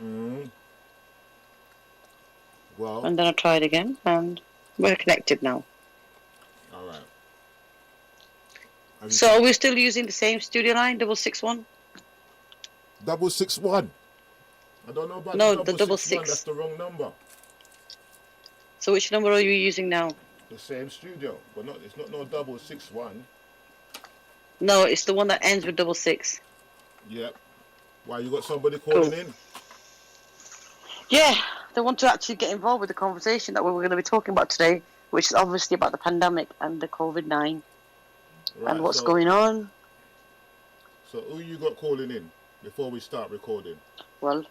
Mm. Well, And then I tried again, and we're connected now. all right. So are we still using the same studio line, 661? 661. I don't know about No, the the 661. That's 66. the wrong number. So which number are you using now? The same studio, but not. It's not no 661. No, it's the one that ends with 66. Yep. Why you got somebody calling Cool. in? Yeah, they want to actually get involved with the conversation that we were going to be talking about today, which is obviously about the pandemic and the COVID-19 Right. and what's going on. So who you got calling in before we start recording? Well,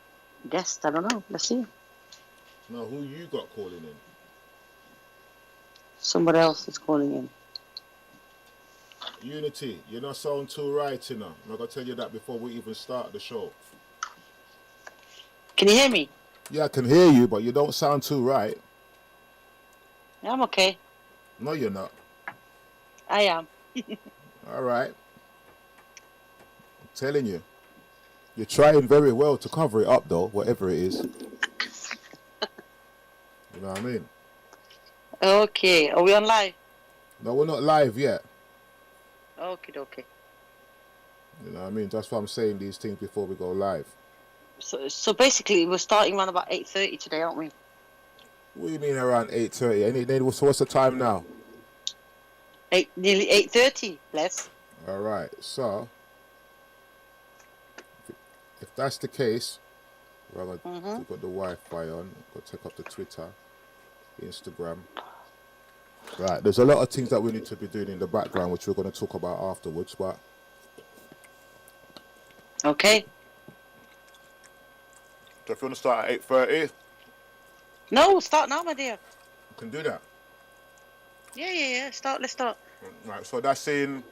guess, I don't know. Let's see. No, who you got calling in? Somebody else is calling in. Unity, you're not sound too right, you know. I'm not going to tell you that before we even start the show. Can you hear me? Yeah, I can hear you, but you don't sound too right. Yeah, I'm okay. No, you're not. I am. All right. I'm telling you. You're trying very well to cover it up, though, whatever it is. You know what I mean? Okay. Are we on live? No, we're not live yet. Okay, okay. You know what I mean? That's why I'm saying these things before we go live. So basically, we're starting around about 8:30 today, aren't we? What do you mean around 8:30? So what's the time now? Nearly 8:30. Bless. All right. So if that's the case, we've got the Wi-Fi on. Got to take up the Twitter, Instagram. Right. There's a lot of things that we need to be doing in the background, which we're going to talk about afterwards. But okay. So if you want to start at 8:30, no, start now, my dear. you can do that. Yeah. Let's start. Right. So that's in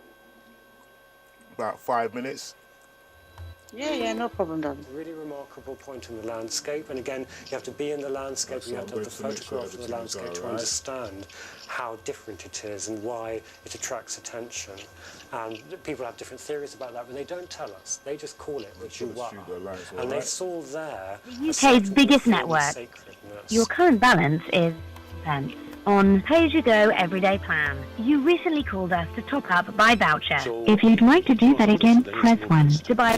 about 5 minutes. Yeah, no problem, darling. A really remarkable point in the landscape, and again, you have to be in the landscape, you have to have the photograph of the landscape to understand how different it is and why it attracts attention. And people have different theories about that, but they don't tell us. They just call it what you are. And they saw there the UK's biggest network. Your current balance is pence. On pay-as-you-go everyday plan. You recently called us to top up by voucher. If you'd like to do that again, press 1. To buy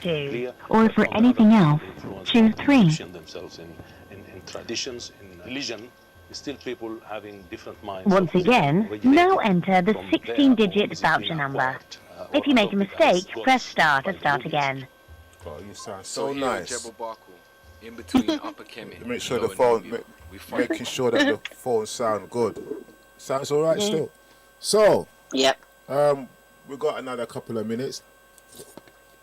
2. Or for anything else, choose 3. Themselves in traditions, in religion, still people having different minds. Once again, now enter the 16-digit voucher number. If you make a mistake, press star to start again. Oh, you sound so nice. In between Upper Kemet. Make sure the phone, making sure that the phone sound good. Sounds all right still. So, yep. We got another couple of minutes.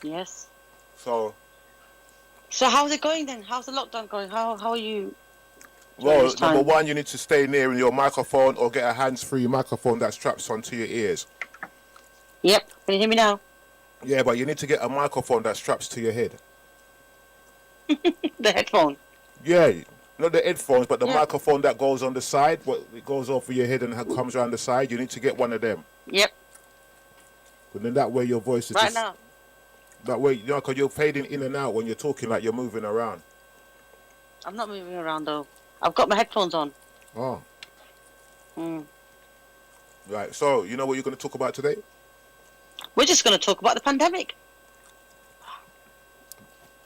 Yes. So how's it going then? How's the lockdown going? How are you? Well, number one, you need to stay near your microphone or get a hands-free microphone that straps onto your ears. Yep. Can you hear me now? Yeah, but you need to get a microphone that straps to your head. The headphone? Yeah, not the headphones, but the microphone that goes on the side. It goes over your head and comes around the side. You need to get one of them. Yep. And then that way your voice is right now. That way, because you're fading in and out when you're talking, like you're moving around. I'm not moving around though. I've got my headphones on. Oh. Right. So, you know what you're going to talk about today? We're just going to talk about the pandemic.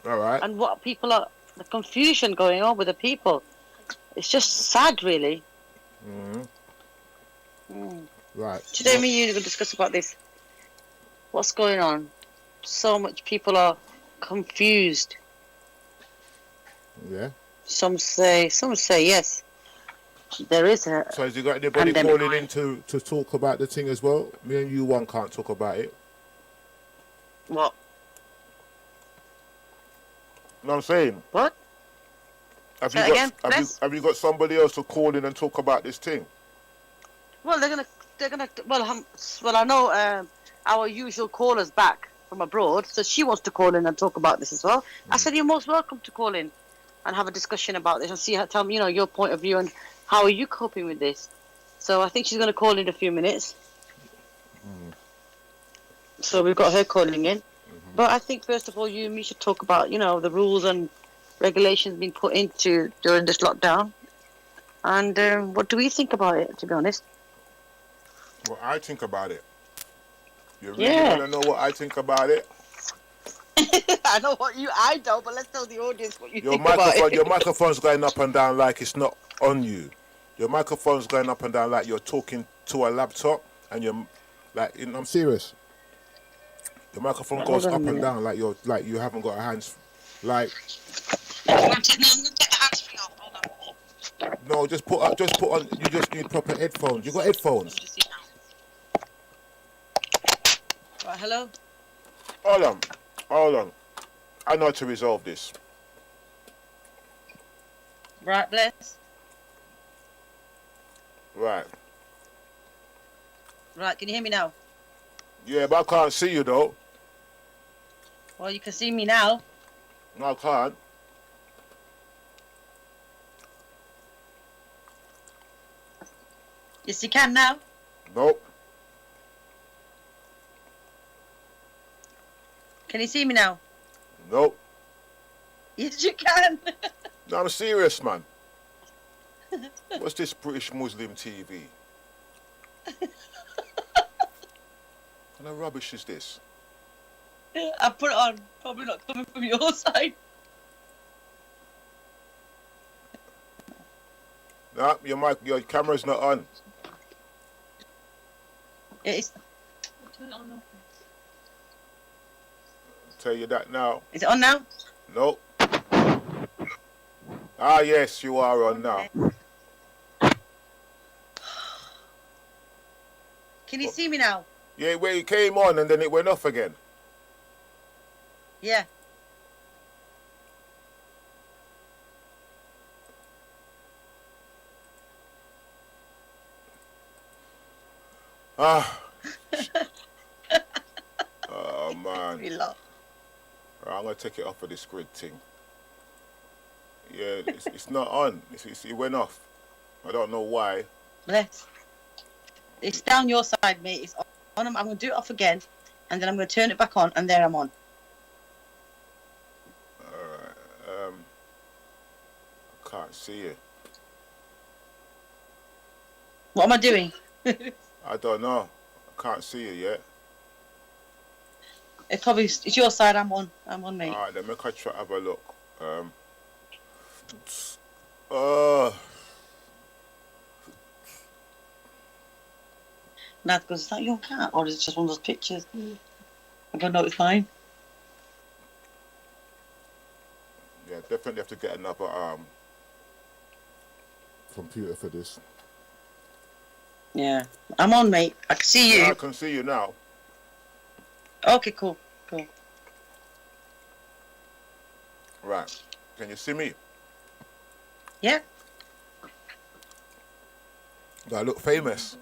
All right. And what the confusion going on with the people. It's just sad, really. Right. Today, me and you are going to discuss about this. What's going on? So much people are confused. Yeah. Some say yes. There is a. So has you got anybody calling in to talk about the thing as well? Me and you one can't talk about it. What? You know what I'm saying? What? Have you got somebody else to call in and talk about this thing? Well, they're gonna. Well, I know our usual caller's back from abroad, so she wants to call in and talk about this as well. I said you're most welcome to call in and have a discussion about this and tell me, your point of view and how are you coping with this. So I think she's going to call in a few minutes. So we've got her calling in. But I think first of all, you and me should talk about, the rules and regulations being put into during this lockdown. And what do we think about it, to be honest? What I think about it. You really Yeah. want to know what I think about it? I know what I don't, but let's tell the audience what you Your think about it. Your microphone's going up and down like it's not on you. Your microphone's going up and down like you're talking to a laptop, and you're like, I'm serious. Your microphone goes up and down like you haven't got a hands, like. I'm gonna take the hands free off. Hold on. No, just put on. You just need proper headphones. You got headphones? Right, hello. Hold on. I know how to resolve this. Right, bless. Right. Right, can you hear me now? Yeah, but I can't see you though. Well, you can see me now. No, I can't. Yes, you can now. Nope. Can you see me now? Nope. Yes, you can. No, I'm serious, man. What's this British Muslim TV? What kind of rubbish is this? I put it on. Probably not coming from your side. No, your camera's not on. It is. Tell you that now. Is it on now? Nope. Ah, yes, you are on now. Can you see me now? Yeah, where it came on and then it went off again. Yeah. Ah. Oh, man. We love. Right, I'm going to take it off of this grid thing. Yeah, it's not on. It went off. I don't know why. Bless. It's down your side, mate. It's on. I'm going to do it off again, and then I'm going to turn it back on, and there I'm on. Alright. I can't see you. What am I doing? I don't know. I can't see you yet. It's your side. I'm on, mate. Alright, then make I try to have a look. Nad goes, is that your cat, or is it just one of those pictures? I don't know. It's fine. Yeah, definitely have to get another computer for this. Yeah, I'm on, mate. I can see you. Yeah, I can see you now. Okay, cool. Right. Can you see me? Yeah. Do I look famous?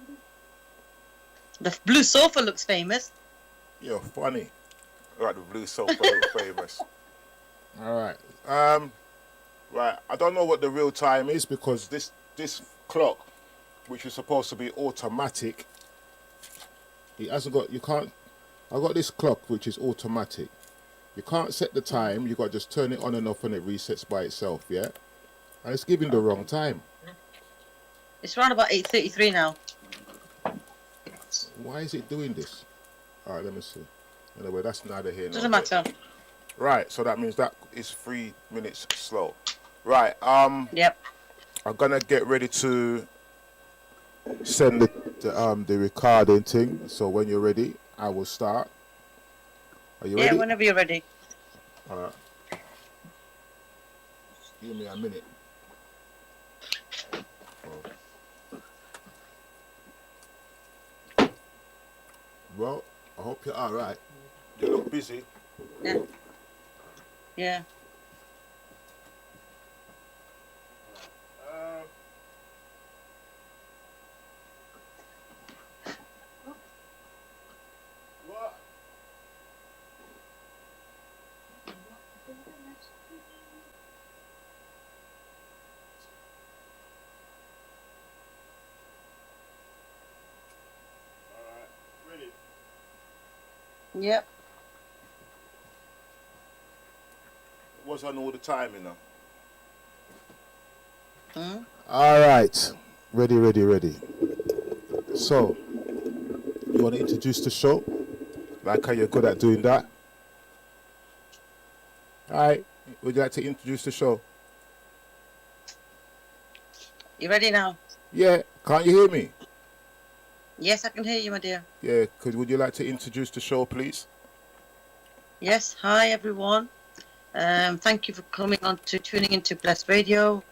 The blue sofa looks famous. You're funny. Right, the blue sofa looks famous. Alright. Right, I don't know what the real time is because this clock, which is supposed to be automatic, it hasn't got, I got this clock which is automatic. You can't set the time, you got to just turn it on and off and it resets by itself, yeah? And it's giving the wrong time. It's around about 8:33 now. Why is it doing this? Alright, let me see. Anyway, that's neither here nor Doesn't there. matter. Right, so that means that is 3 minutes slow. Right, Yep. I'm gonna get ready to send the recording thing. So when you're ready, I will start. Are you ready? Yeah, whenever you're ready. Alright. Give me a minute. Well, I hope you're alright. You look busy. Yeah. Yeah. What? Alright, ready? Yep. It was on all the time, you know. All right. Ready. So, you want to introduce the show? Like how you're good at doing that? All right. Would you like to introduce the show? You ready now? Yeah. Can't you hear me? Yes, I can hear you, my dear. Yeah. Would you like to introduce the show, please? Yes. Hi, everyone. Thank you for tuning into Blessed Radio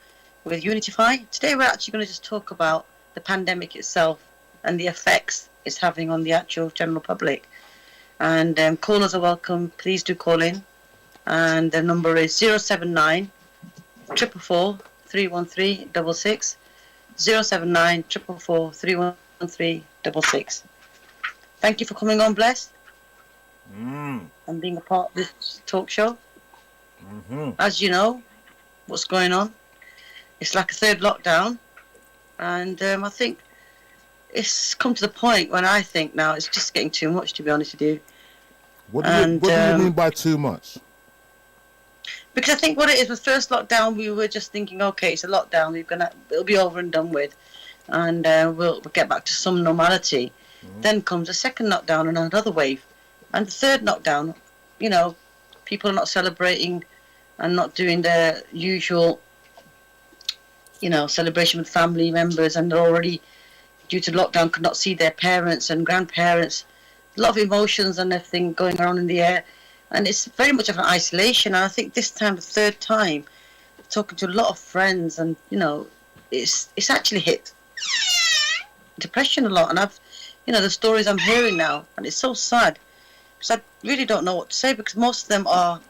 with Unityify. Today, we're actually going to just talk about the pandemic itself and the effects it's having on the actual general public. And callers are welcome. Please do call in. And the number is 079 444 313 66. 079 444 313 66. Thank you for coming on, Bless, and being a part of this talk show. As you know, what's going on? It's like a third lockdown, and I think it's come to the point when I think now it's just getting too much, to be honest with you. What do you mean by too much? Because I think what it is, with first lockdown, we were just thinking, okay, it's a lockdown, it'll be over and done with, and we'll get back to some normality. Then comes a second lockdown and another wave, and the third lockdown. You know, people are not celebrating and not doing their usual, celebration with family members, and they're already, due to lockdown, could not see their parents and grandparents. A lot of emotions and everything going around in the air. And it's very much of an isolation. And I think this time, the third time, talking to a lot of friends, and it's actually hit depression a lot. And the stories I'm hearing now, and it's so sad because I really don't know what to say, because most of them are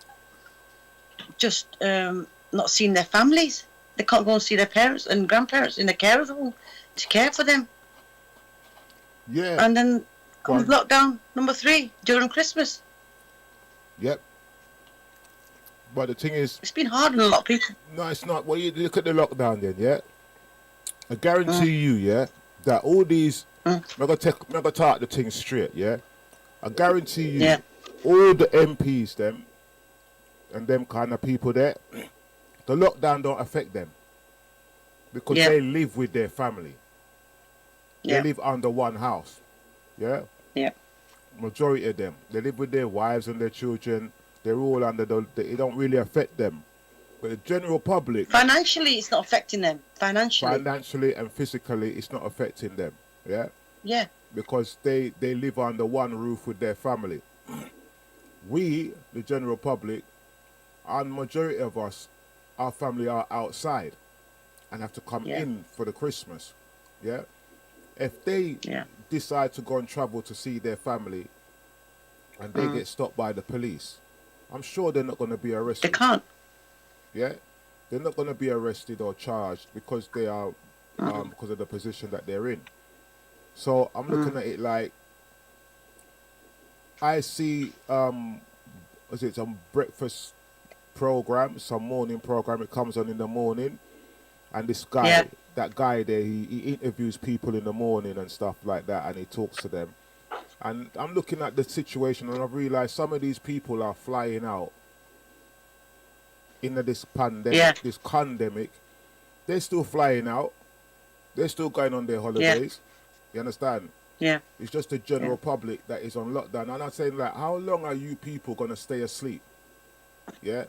just not seeing their families. They can't go and see their parents and grandparents in the care home to care for them. Yeah. And then comes lockdown number 3 during Christmas. Yep. But the thing is, it's been hard on a lot of people. No, it's not. Well, you look at the lockdown then, yeah? I guarantee you, yeah, that all these, I'm going to talk the thing straight, yeah? I guarantee you, all the MPs, them, and them kind of people there, the lockdown don't affect them. Because they live with their family. They live under one house, yeah? Yeah. Majority of them, they live with their wives and their children. They're all under it don't really affect them. But the general public, financially, it's not affecting them. Financially and physically, it's not affecting them. Yeah. Because they live under one roof with their family. We, the general public, and majority of us, our family are outside and have to come in for the Christmas. Yeah. If they decide to go and travel to see their family and they get stopped by the police, I'm sure they're not going to be arrested. They can't. Yeah? They're not going to be arrested or charged because they are, because of the position that they're in. So I'm looking at it like, I see, some breakfast program, some morning program, it comes on in the morning, and this guy, that guy there, he interviews people in the morning and stuff like that, and he talks to them. And I'm looking at the situation, and I've realized some of these people are flying out into this pandemic, this pandemic. They're still flying out. They're still going on their holidays. You understand? Yeah. It's just the general public that is on lockdown. And I'm saying, like, how long are you people going to stay asleep? Yeah?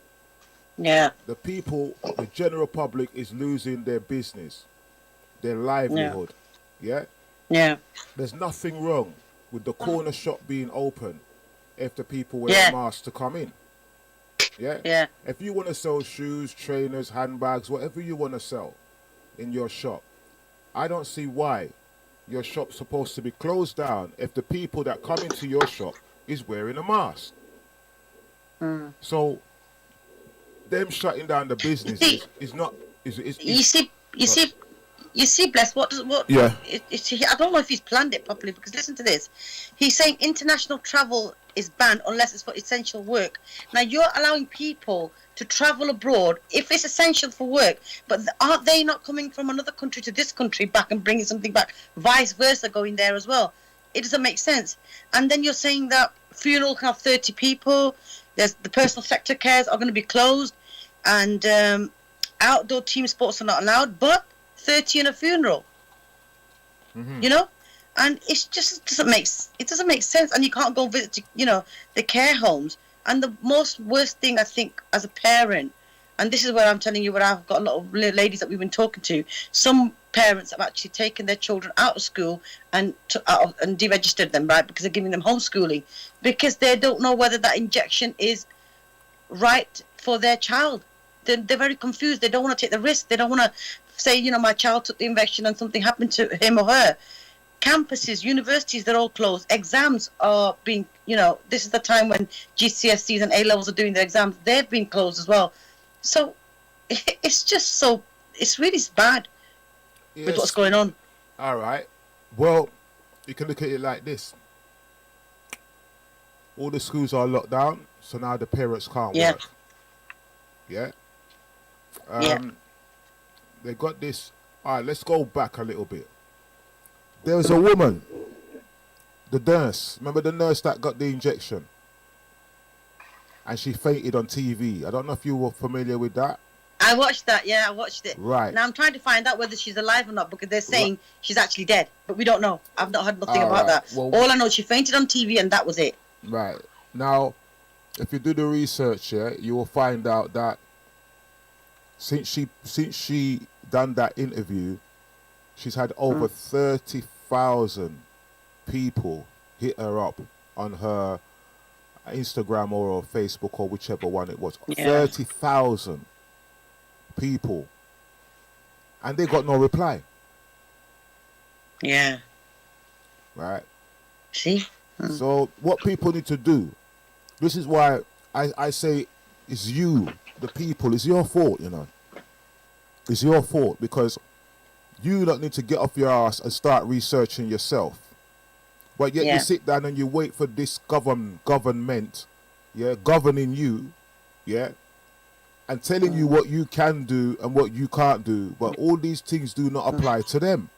Yeah. The people, the general public is losing their business, their livelihood. Yeah? Yeah. There's nothing wrong with the corner shop being open if the people wear masks to come in. Yeah? Yeah. If you want to sell shoes, trainers, handbags, whatever you want to sell in your shop, I don't see why your shop's supposed to be closed down if the people that come into your shop is wearing a mask. So them shutting down the businesses is not. You see, Bless, what? Yeah. I don't know if he's planned it properly, because listen to this. He's saying international travel is banned unless it's for essential work. Now, you're allowing people to travel abroad if it's essential for work, but aren't they not coming from another country to this country back and bringing something back, vice versa, going there as well? It doesn't make sense. And then you're saying that funeral can have 30 people, there's the personal sector cares are going to be closed, and outdoor team sports are not allowed, but 30 in a funeral. You know, and it just doesn't make sense. And you can't go visit, the care homes. And the worst thing I think as a parent, and this is where I'm telling you, where I've got a lot of ladies that we've been talking to. Some parents have actually taken their children out of school and deregistered them, right, because they're giving them homeschooling, because they don't know whether that injection is right for their child. They're very confused. They don't want to take the risk. They don't want to say, my child took the injection and something happened to him or her. Campuses, universities, they're all closed. Exams are being, this is the time when GCSEs and A-levels are doing their exams. They've been closed as well. So it's just it's really bad with what's going on. All right. Well, you can look at it like this. All the schools are locked down, so now the parents can't work. Yeah. They got this. All right, let's go back a little bit. There was a woman, the nurse. Remember the nurse that got the injection? And she fainted on TV. I don't know if you were familiar with that. I watched that. Yeah, I watched it. Right. Now I'm trying to find out whether she's alive or not, because they're saying she's actually dead, but we don't know. I've not heard nothing about that. Well, all I know, she fainted on TV, and that was it. Right. Now, if you do the research, you will find out that since she done that interview, she's had over 30,000 people hit her up on her Instagram or Facebook or whichever one it was. 30,000 people. And they got no reply. Yeah. Right? See? So what people need to do, this is why I say it's you, the people, it's your fault, It's your fault, because you don't need to get off your ass and start researching yourself. But yet you sit down and you wait for this government, governing you, and telling you what you can do and what you can't do. But all these things do not apply to them.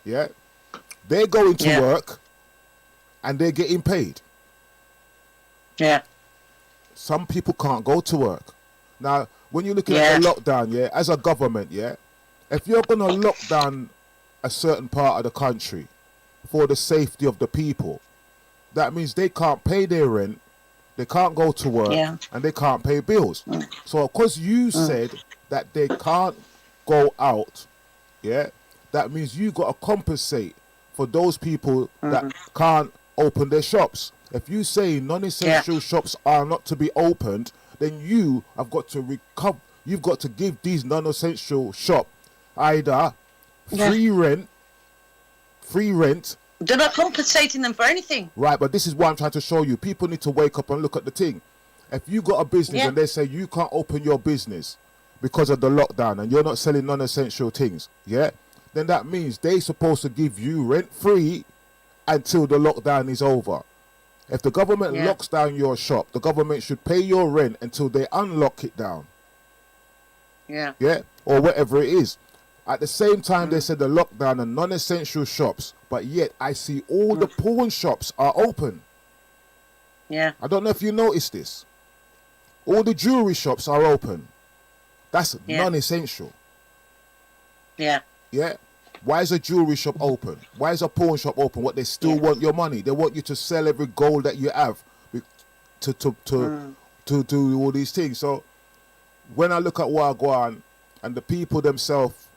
Yeah? They're going to work and they're getting paid. Yeah. Some people can't go to work. Now, when you're looking at the lockdown, as a government, if you're going to lock down a certain part of the country for the safety of the people, that means they can't pay their rent, they can't go to work, and they can't pay bills. So, because you said that they can't go out, that means you got to compensate for those people that can't open their shops. If you say non-essential shops are not to be opened, then you have got to recover. You've got to give these non-essential shop either free rent. They're not compensating them for anything. Right, but this is what I'm trying to show you. People need to wake up and look at the thing. If you got a business and they say you can't open your business because of the lockdown and you're not selling non-essential things, then that means they're supposed to give you rent free until the lockdown is over. If the government locks down your shop, the government should pay your rent until they unlock it down. Yeah, or whatever it is. At the same time, they said the lockdown and non-essential shops, but yet I see all the pawn shops are open. Yeah. I don't know if you noticed this. All the jewelry shops are open. That's non-essential. Yeah. Yeah. Why is a jewelry shop open? Why is a pawn shop open? What, they still want your money? They want you to sell every gold that you have to do all these things. So when I look at what I go on, and the people themselves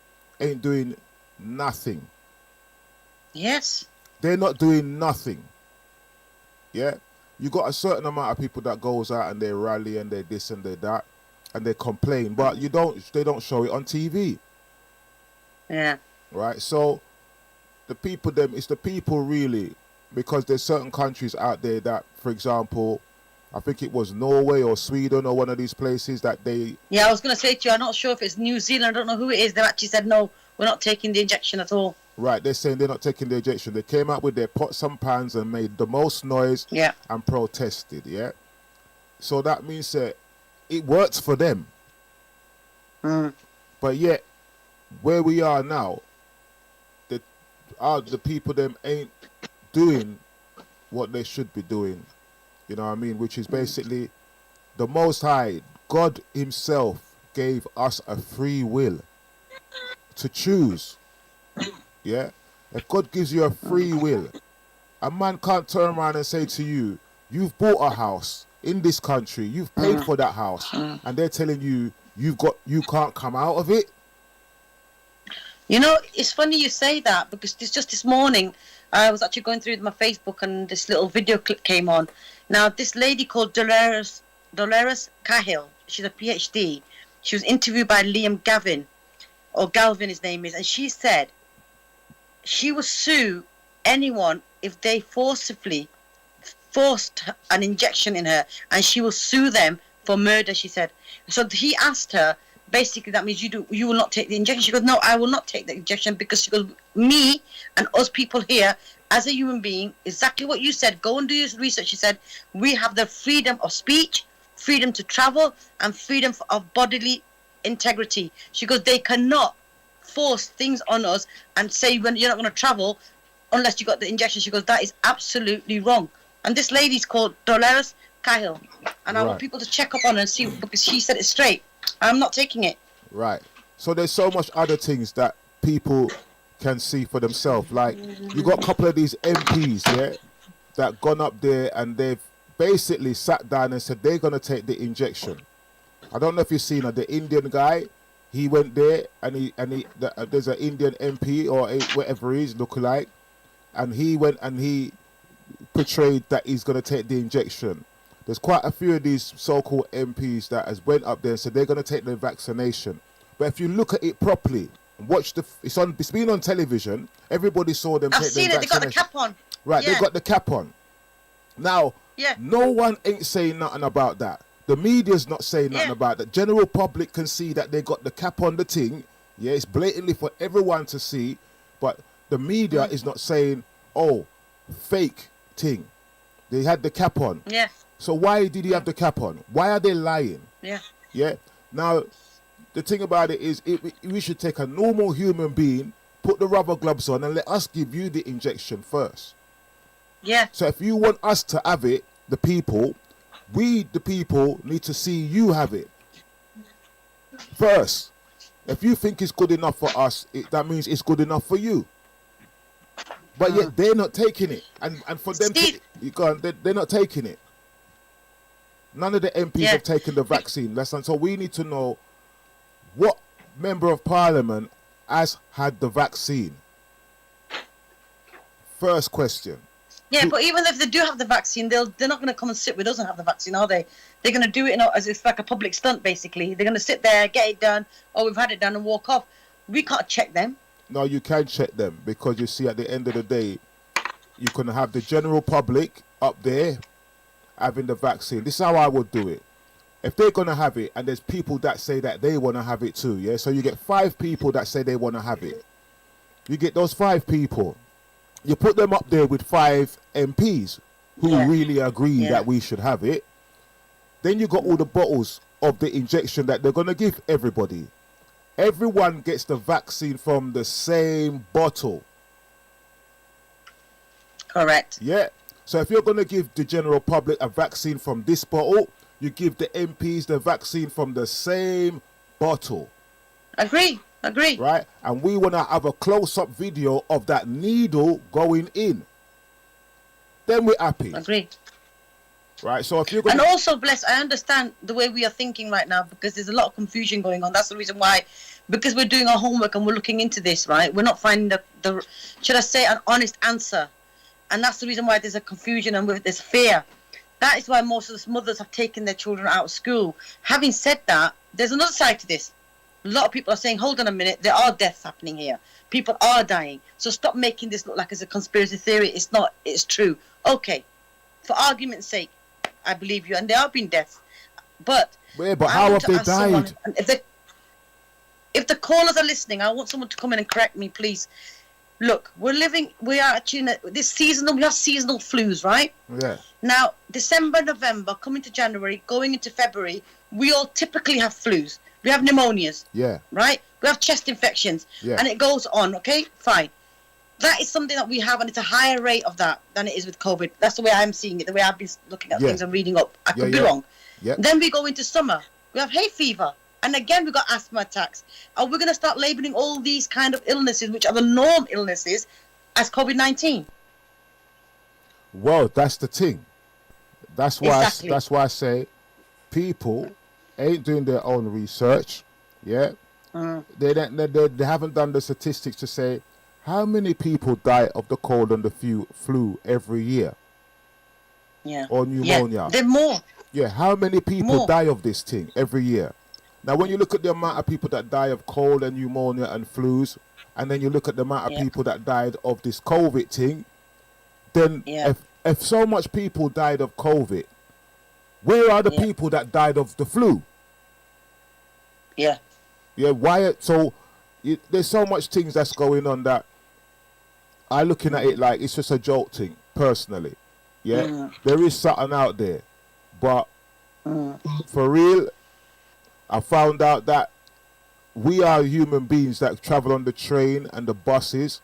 ain't doing nothing. Yes. They're not doing nothing. Yeah. You got a certain amount of people that goes out and they rally and they this and they that and they complain, but they don't show it on TV. Yeah. Right. So it's the people really, because there's certain countries out there that, for example, I think it was Norway or Sweden or one of these places that they... Yeah, I was going to say to you, I'm not sure if it's New Zealand. I don't know who it is. They've actually said, no, we're not taking the injection at all. Right, they're saying they're not taking the injection. They came out with their pots and pans and made the most noise and protested, So that means that it works for them. But yet, where we are now, the people them ain't doing what they should be doing. You know what I mean? Which is basically the Most High, God himself gave us a free will to choose. Yeah? If God gives you a free will, a man can't turn around and say to you, you've bought a house in this country, you've paid for that house, and they're telling you you can't come out of it. You know, it's funny you say that, because just this morning I was actually going through my Facebook and this little video clip came on. Now, this lady called Dolores Cahill, she's a PhD. She was interviewed by Liam Gavin, or Galvin his name is, and she said she will sue anyone if they forced an injection in her, and she will sue them for murder, she said. So he asked her, basically that means you will not take the injection. She goes, no, I will not take the injection, because she goes, me and us people here as a human being, exactly what you said, go and do your research. She said, we have the freedom of speech, freedom to travel, and freedom of bodily integrity. She goes, they cannot force things on us and say when you're not going to travel unless you got the injection. She goes, that is absolutely wrong. And this lady's called Dolores Cahill, and I want people to check up on her and see, because she said it straight. I'm not taking it. Right. So there's so much other things that people can see for themselves. Like, you got a couple of these MPs, yeah, that gone up there and they've basically sat down and said they're going to take the injection. I don't know if you've seen the Indian guy. He went there and there's an Indian MP or whatever he is, lookalike, and he went and he portrayed that he's going to take the injection. There's quite a few of these so-called MPs that has went up there and said they're going to take the vaccination. But if you look at it properly, watch it's been on television. Everybody saw them take the vaccination. I've seen it. They got the cap on. Right, yeah. They got the cap on. Now, no one ain't saying nothing about that. The media's not saying nothing about that. General public can see that they got the cap on the thing. Yeah, it's blatantly for everyone to see. But the media is not saying, oh, fake thing. They had the cap on. Yeah. So why did he have the cap on? Why are they lying? Yeah. Yeah. Now, the thing about it is, we should take a normal human being, put the rubber gloves on, and let us give you the injection first. Yeah. So if you want us to have it, the people need to see you have it first. If you think it's good enough for us, that means it's good enough for you. But yet they're not taking it, and for them, they're not taking it. None of the MPs have taken the vaccine. So we need to know what member of parliament has had the vaccine. First question. Yeah, but even if they do have the vaccine, they're not going to come and sit with us and have the vaccine, are they? They're going to do it as it's like a public stunt, basically. They're going to sit there, get it done, or we've had it done, and walk off. We can't check them. No, you can check them, because you see, at the end of the day, you can have the general public up there having the vaccine. This is how I would do it. If they're going to have it, and there's people that say that they want to have it too, yeah? So you get 5 people that say they want to have it. You get those 5 people. You put them up there with 5 MPs who really agree that we should have it. Then you got all the bottles of the injection that they're going to give everybody. Everyone gets the vaccine from the same bottle. Correct. Yeah. So if you're going to give the general public a vaccine from this bottle, you give the MPs the vaccine from the same bottle. Agree. Right? And we want to have a close-up video of that needle going in. Then we're happy. Agree. Right, so if you're going to... And also, Bless, I understand the way we are thinking right now, because there's a lot of confusion going on. That's the reason why, because we're doing our homework and we're looking into this, right? We're not finding the should I say, an honest answer. And that's the reason why there's a confusion and there's fear. That is why most of the mothers have taken their children out of school. Having said that, there's another side to this. A lot of people are saying, hold on a minute, there are deaths happening here. People are dying. So stop making this look like it's a conspiracy theory. It's not. It's true. Okay, for argument's sake, I believe you, and there have been deaths. But how have they died? If the callers are listening, I want someone to come in and correct me, please. Look, we are actually in this seasonal, we have seasonal flus, right? Yeah. Now, December, November, coming to January, going into February, we all typically have flus. We have pneumonias. Yeah. Right? We have chest infections. Yeah. And it goes on, okay? Fine. That is something that we have, and it's a higher rate of that than it is with COVID. That's the way I'm seeing it, the way I've been looking at things and reading up. I could be wrong. Yeah. Then we go into summer. We have hay fever. And again, we got asthma attacks. Are we going to start labeling all these kind of illnesses, which are the norm illnesses, as COVID-19? Well, that's the thing. That's why. Exactly. That's why I say people ain't doing their own research. Yeah, they haven't done the statistics to say how many people die of the cold and the flu every year. Yeah. Or pneumonia. Yeah. They're more. Yeah, how many people die of this thing every year? Now, when you look at the amount of people that die of cold and pneumonia and flus, and then you look at the amount of people that died of this COVID thing, then if so much people died of COVID, where are the people that died of the flu? Yeah. Yeah, why? So there's so much things that's going on that I looking at it like it's just a joke thing, personally. Yeah, there is something out there, but for real, I found out that we are human beings that travel on the train and the buses,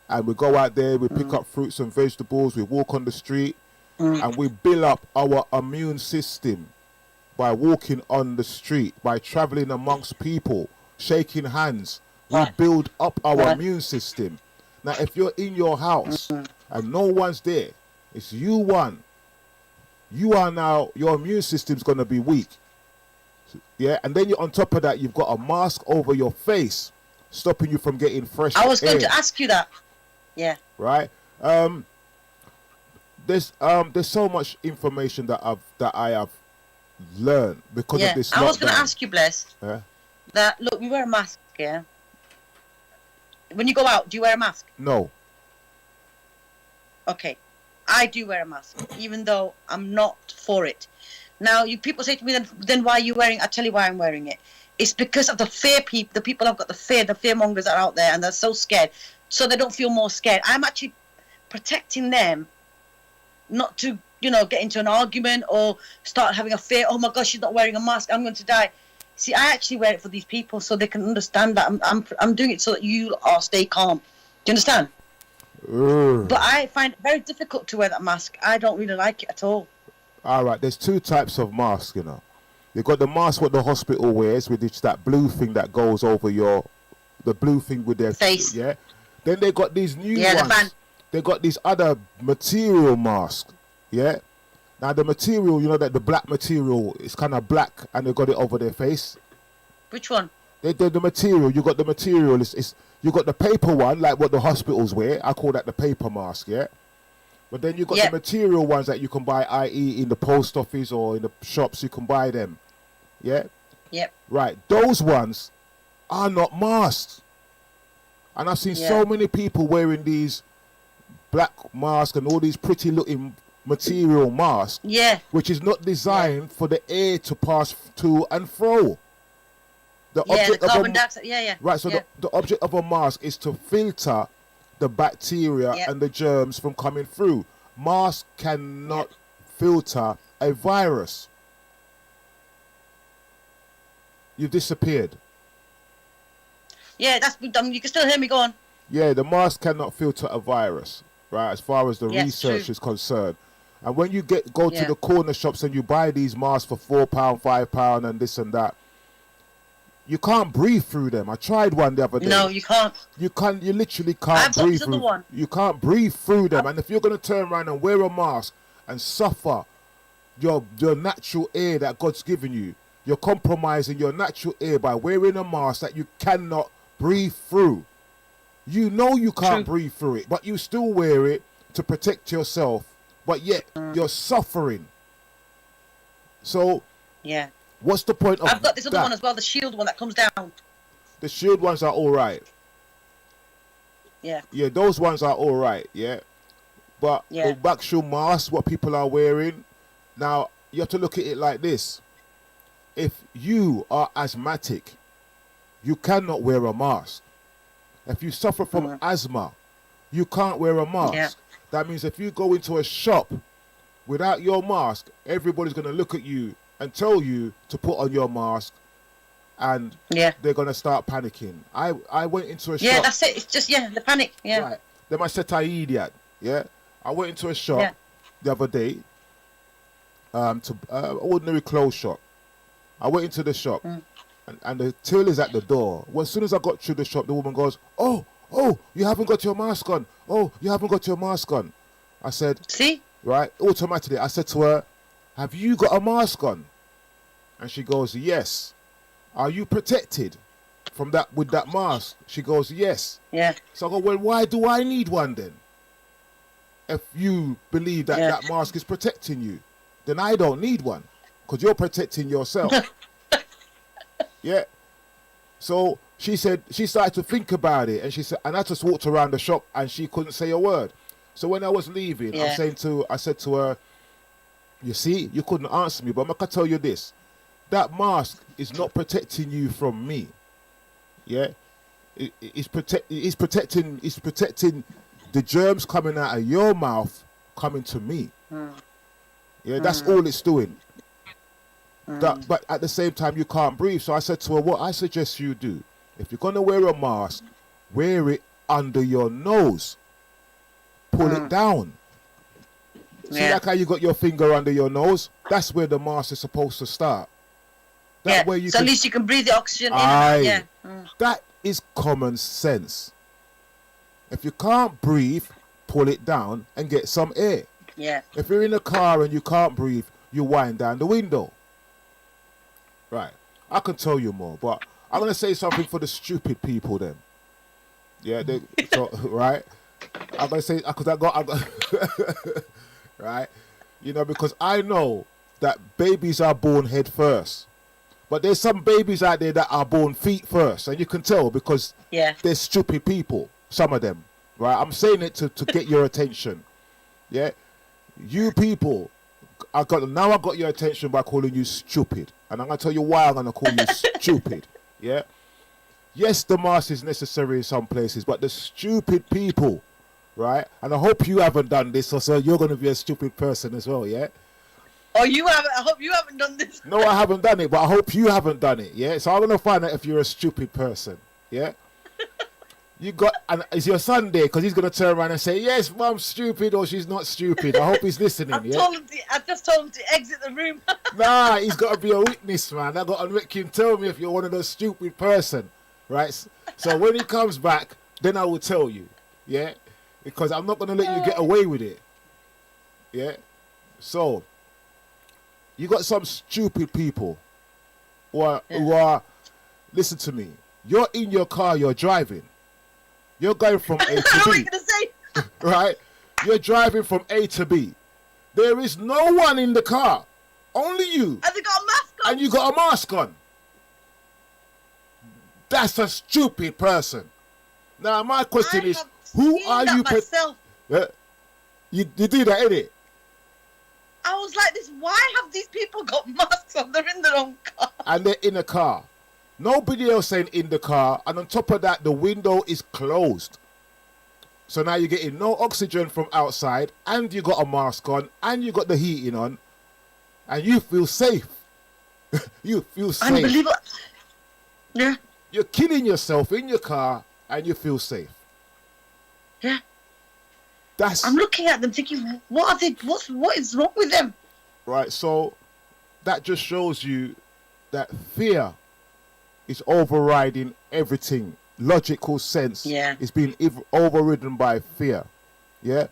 and we go out there, we pick up fruits and vegetables, we walk on the street, and we build up our immune system by walking on the street, by traveling amongst people, shaking hands. We build up our immune system. Now, if you're in your house and no one's there, it's you one. You are now, your immune system's going to be weak. Yeah, and then you're on top of that, you've got a mask over your face, stopping you from getting fresh air. I was going to ask you that. Yeah. Right. There's so much information that I have learned because of this lockdown. I was going to ask you, Bless. Yeah. That look, we wear a mask. Yeah. When you go out, do you wear a mask? No. Okay. I do wear a mask, even though I'm not for it. Now, people say to me, then why are you wearing it? I tell you why I'm wearing it. It's because of the fear people. The people have got the fearmongers are out there, and they're so scared. So they don't feel more scared. I'm actually protecting them not to, get into an argument or start having a fear. Oh my gosh, she's not wearing a mask. I'm going to die. See, I actually wear it for these people so they can understand that I'm doing it so that you stay calm. Do you understand? But I find it very difficult to wear that mask. I don't really like it at all. All right, there's two types of masks, You've got the mask what the hospital wears, with that blue thing that goes over the blue thing with their face. Yeah. Then they got these new ones. They got these other material masks. Yeah. Now the material, that the black material is kind of black, and they got it over their face. Which one? The material. You got the material. You got the paper one, like what the hospitals wear. I call that the paper mask. Yeah. But then you got the material ones that you can buy, i.e. in the post office or in the shops. You can buy them. Yeah. Yep. Right. Those ones are not masks. And I've seen so many people wearing these black masks and all these pretty looking material masks. Yeah. Which is not designed for the air to pass to and fro. The carbon dioxide. Right. So the object of a mask is to filter the bacteria and the germs from coming through. Mask cannot filter a virus. You've disappeared. Yeah, you can still hear me. Go on. Yeah, the mask cannot filter a virus, right? As far as the research is concerned. And when you go to the corner shops and you buy these masks for £4, £5, and this and that, you can't breathe through them. I tried one the other day. No, you can't. You literally can't breathe through. You can't breathe through them. And if you're going to turn around and wear a mask and suffer your natural air that God's given you, you're compromising your natural air by wearing a mask that you cannot breathe through. You know you can't breathe through it, but you still wear it to protect yourself. But yet you're suffering. So what's the point of I've got this other one as well, the shield one that comes down. The shield ones are all right. Yeah. Yeah, those ones are all right, yeah. But the actual mask, what people are wearing, now you have to look at it like this. If you are asthmatic, you cannot wear a mask. If you suffer from asthma, you can't wear a mask. Yeah. That means if you go into a shop without your mask, everybody's going to look at you and tell you to put on your mask, and they're going to start panicking. I went into a shop. Yeah, that's it. It's just, the panic. Yeah. Right. They might say idiot. Yeah. I went into a shop the other day, to ordinary clothes shop. I went into the shop and the till is at the door. Well, as soon as I got through the shop, the woman goes, oh, you haven't got your mask on. Oh, you haven't got your mask on. I said, See? Right, automatically, I said to her, have you got a mask on? And she goes, yes. Are you protected from that with that mask? She goes, yes. Yeah. So I go, well, why do I need one then? If you believe that that mask is protecting you, then I don't need one because you're protecting yourself. Yeah. So she said, she started to think about it, and she said, and I just walked around the shop and she couldn't say a word. So when I was leaving, I said to her, you see, you couldn't answer me, but I'm gonna tell you this. That mask is not protecting you from me. Yeah? It's protecting the germs coming out of your mouth coming to me. Yeah, that's all it's doing. But at the same time, you can't breathe. So I said to her, what I suggest you do, if you're going to wear a mask, wear it under your nose. Pull it down. See, like how you got your finger under your nose? That's where the mask is supposed to start. That way you so at least you can breathe the oxygen in. That is common sense. If you can't breathe, pull it down and get some air. Yeah. If you're in a car and you can't breathe, you wind down the window. Right. I can tell you more, but I'm going to say something for the stupid people then. Yeah, so, right? I'm going to say, because I got right? You know, because I know that babies are born head first. But there's some babies out there that are born feet first. And you can tell because they're stupid people, some of them. Right? I'm saying it to get your attention. Yeah? You people, I got your attention by calling you stupid. And I'm going to tell you why I'm going to call you stupid. Yeah? Yes, the mask is necessary in some places, but the stupid people, right? And I hope you haven't done this, so you're going to be a stupid person as well, yeah? Oh, you haven't? I hope you haven't done this. No, I haven't done it, but I hope you haven't done it, yeah? So I'm going to find out if you're a stupid person, yeah? And it's your son there, because he's going to turn around and say, yes, Mum's stupid or she's not stupid. I hope he's listening, I just told him to exit the room. Nah, he's got to be a witness, man. I've got to make him tell me if you're one of those stupid person, right? So when he comes back, then I will tell you, yeah? Because I'm not going to let you get away with it, yeah? So, you got some stupid people who are, listen to me, you're in your car, you're driving. You're going from A to B. What are you going to say? Right? You're driving from A to B. There is no one in the car. Only you. And they got a mask on. And you got a mask on. That's a stupid person. Now, my question is, who are you? You do that, innit? I was like this, why have these people got masks on? They're in their own car. And they're in a car. Nobody else ain't in the car, and on top of that, the window is closed. So now you're getting no oxygen from outside, and you got a mask on, and you got the heating on, and you feel safe. You feel safe. Unbelievable. Yeah. You're killing yourself in your car, and you feel safe. Yeah. I'm looking at them thinking, what are they? What is wrong with them? Right. So that just shows you that fear is overriding everything. Logical sense is being overridden by fear. Yeah?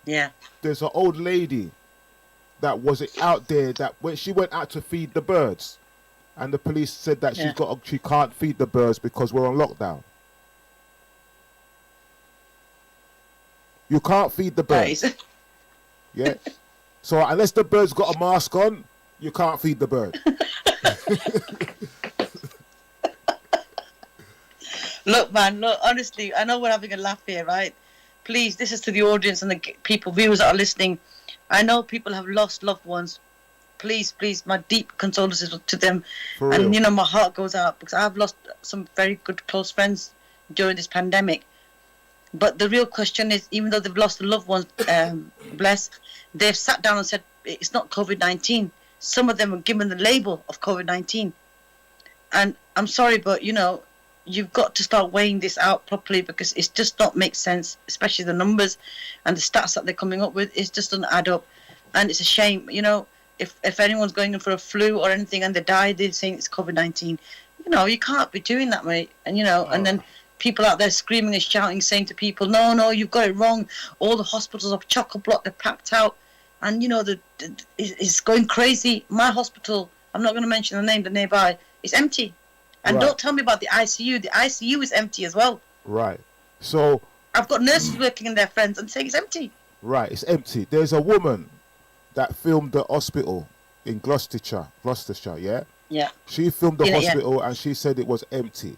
Yeah. There's an old lady that was out there that when she went out to feed the birds, and the police said that she can't feed the birds because we're on lockdown. You can't feed the birds. Yeah? So unless the bird's got a mask on, you can't feed the bird. Look, man, honestly, I know we're having a laugh here, right? Please, this is to the audience and the viewers that are listening. I know people have lost loved ones. Please, my deep condolences to them. And, you know, my heart goes out because I've lost some very good close friends during this pandemic. But the real question is, even though they've lost the loved ones, they've sat down and said, it's not COVID-19. Some of them are given the label of COVID-19. And I'm sorry, but, you know, you've got to start weighing this out properly because it's just not make sense, especially the numbers and the stats that they're coming up with. It just doesn't add up. And it's a shame, you know, if anyone's going in for a flu or anything and they die, they're saying it's COVID-19. You know, you can't be doing that, mate. And, you know, and then people out there screaming and shouting, saying to people, no, you've got it wrong. All the hospitals are chock-a-block, they're packed out. And, you know, it's going crazy. My hospital, I'm not going to mention the name, but nearby, is empty. And don't tell me about the ICU. The ICU is empty as well. Right. So I've got nurses working in their friends and saying it's empty. Right, it's empty. There's a woman that filmed the hospital in Gloucestershire, yeah? Yeah. She filmed the hospital and she said it was empty.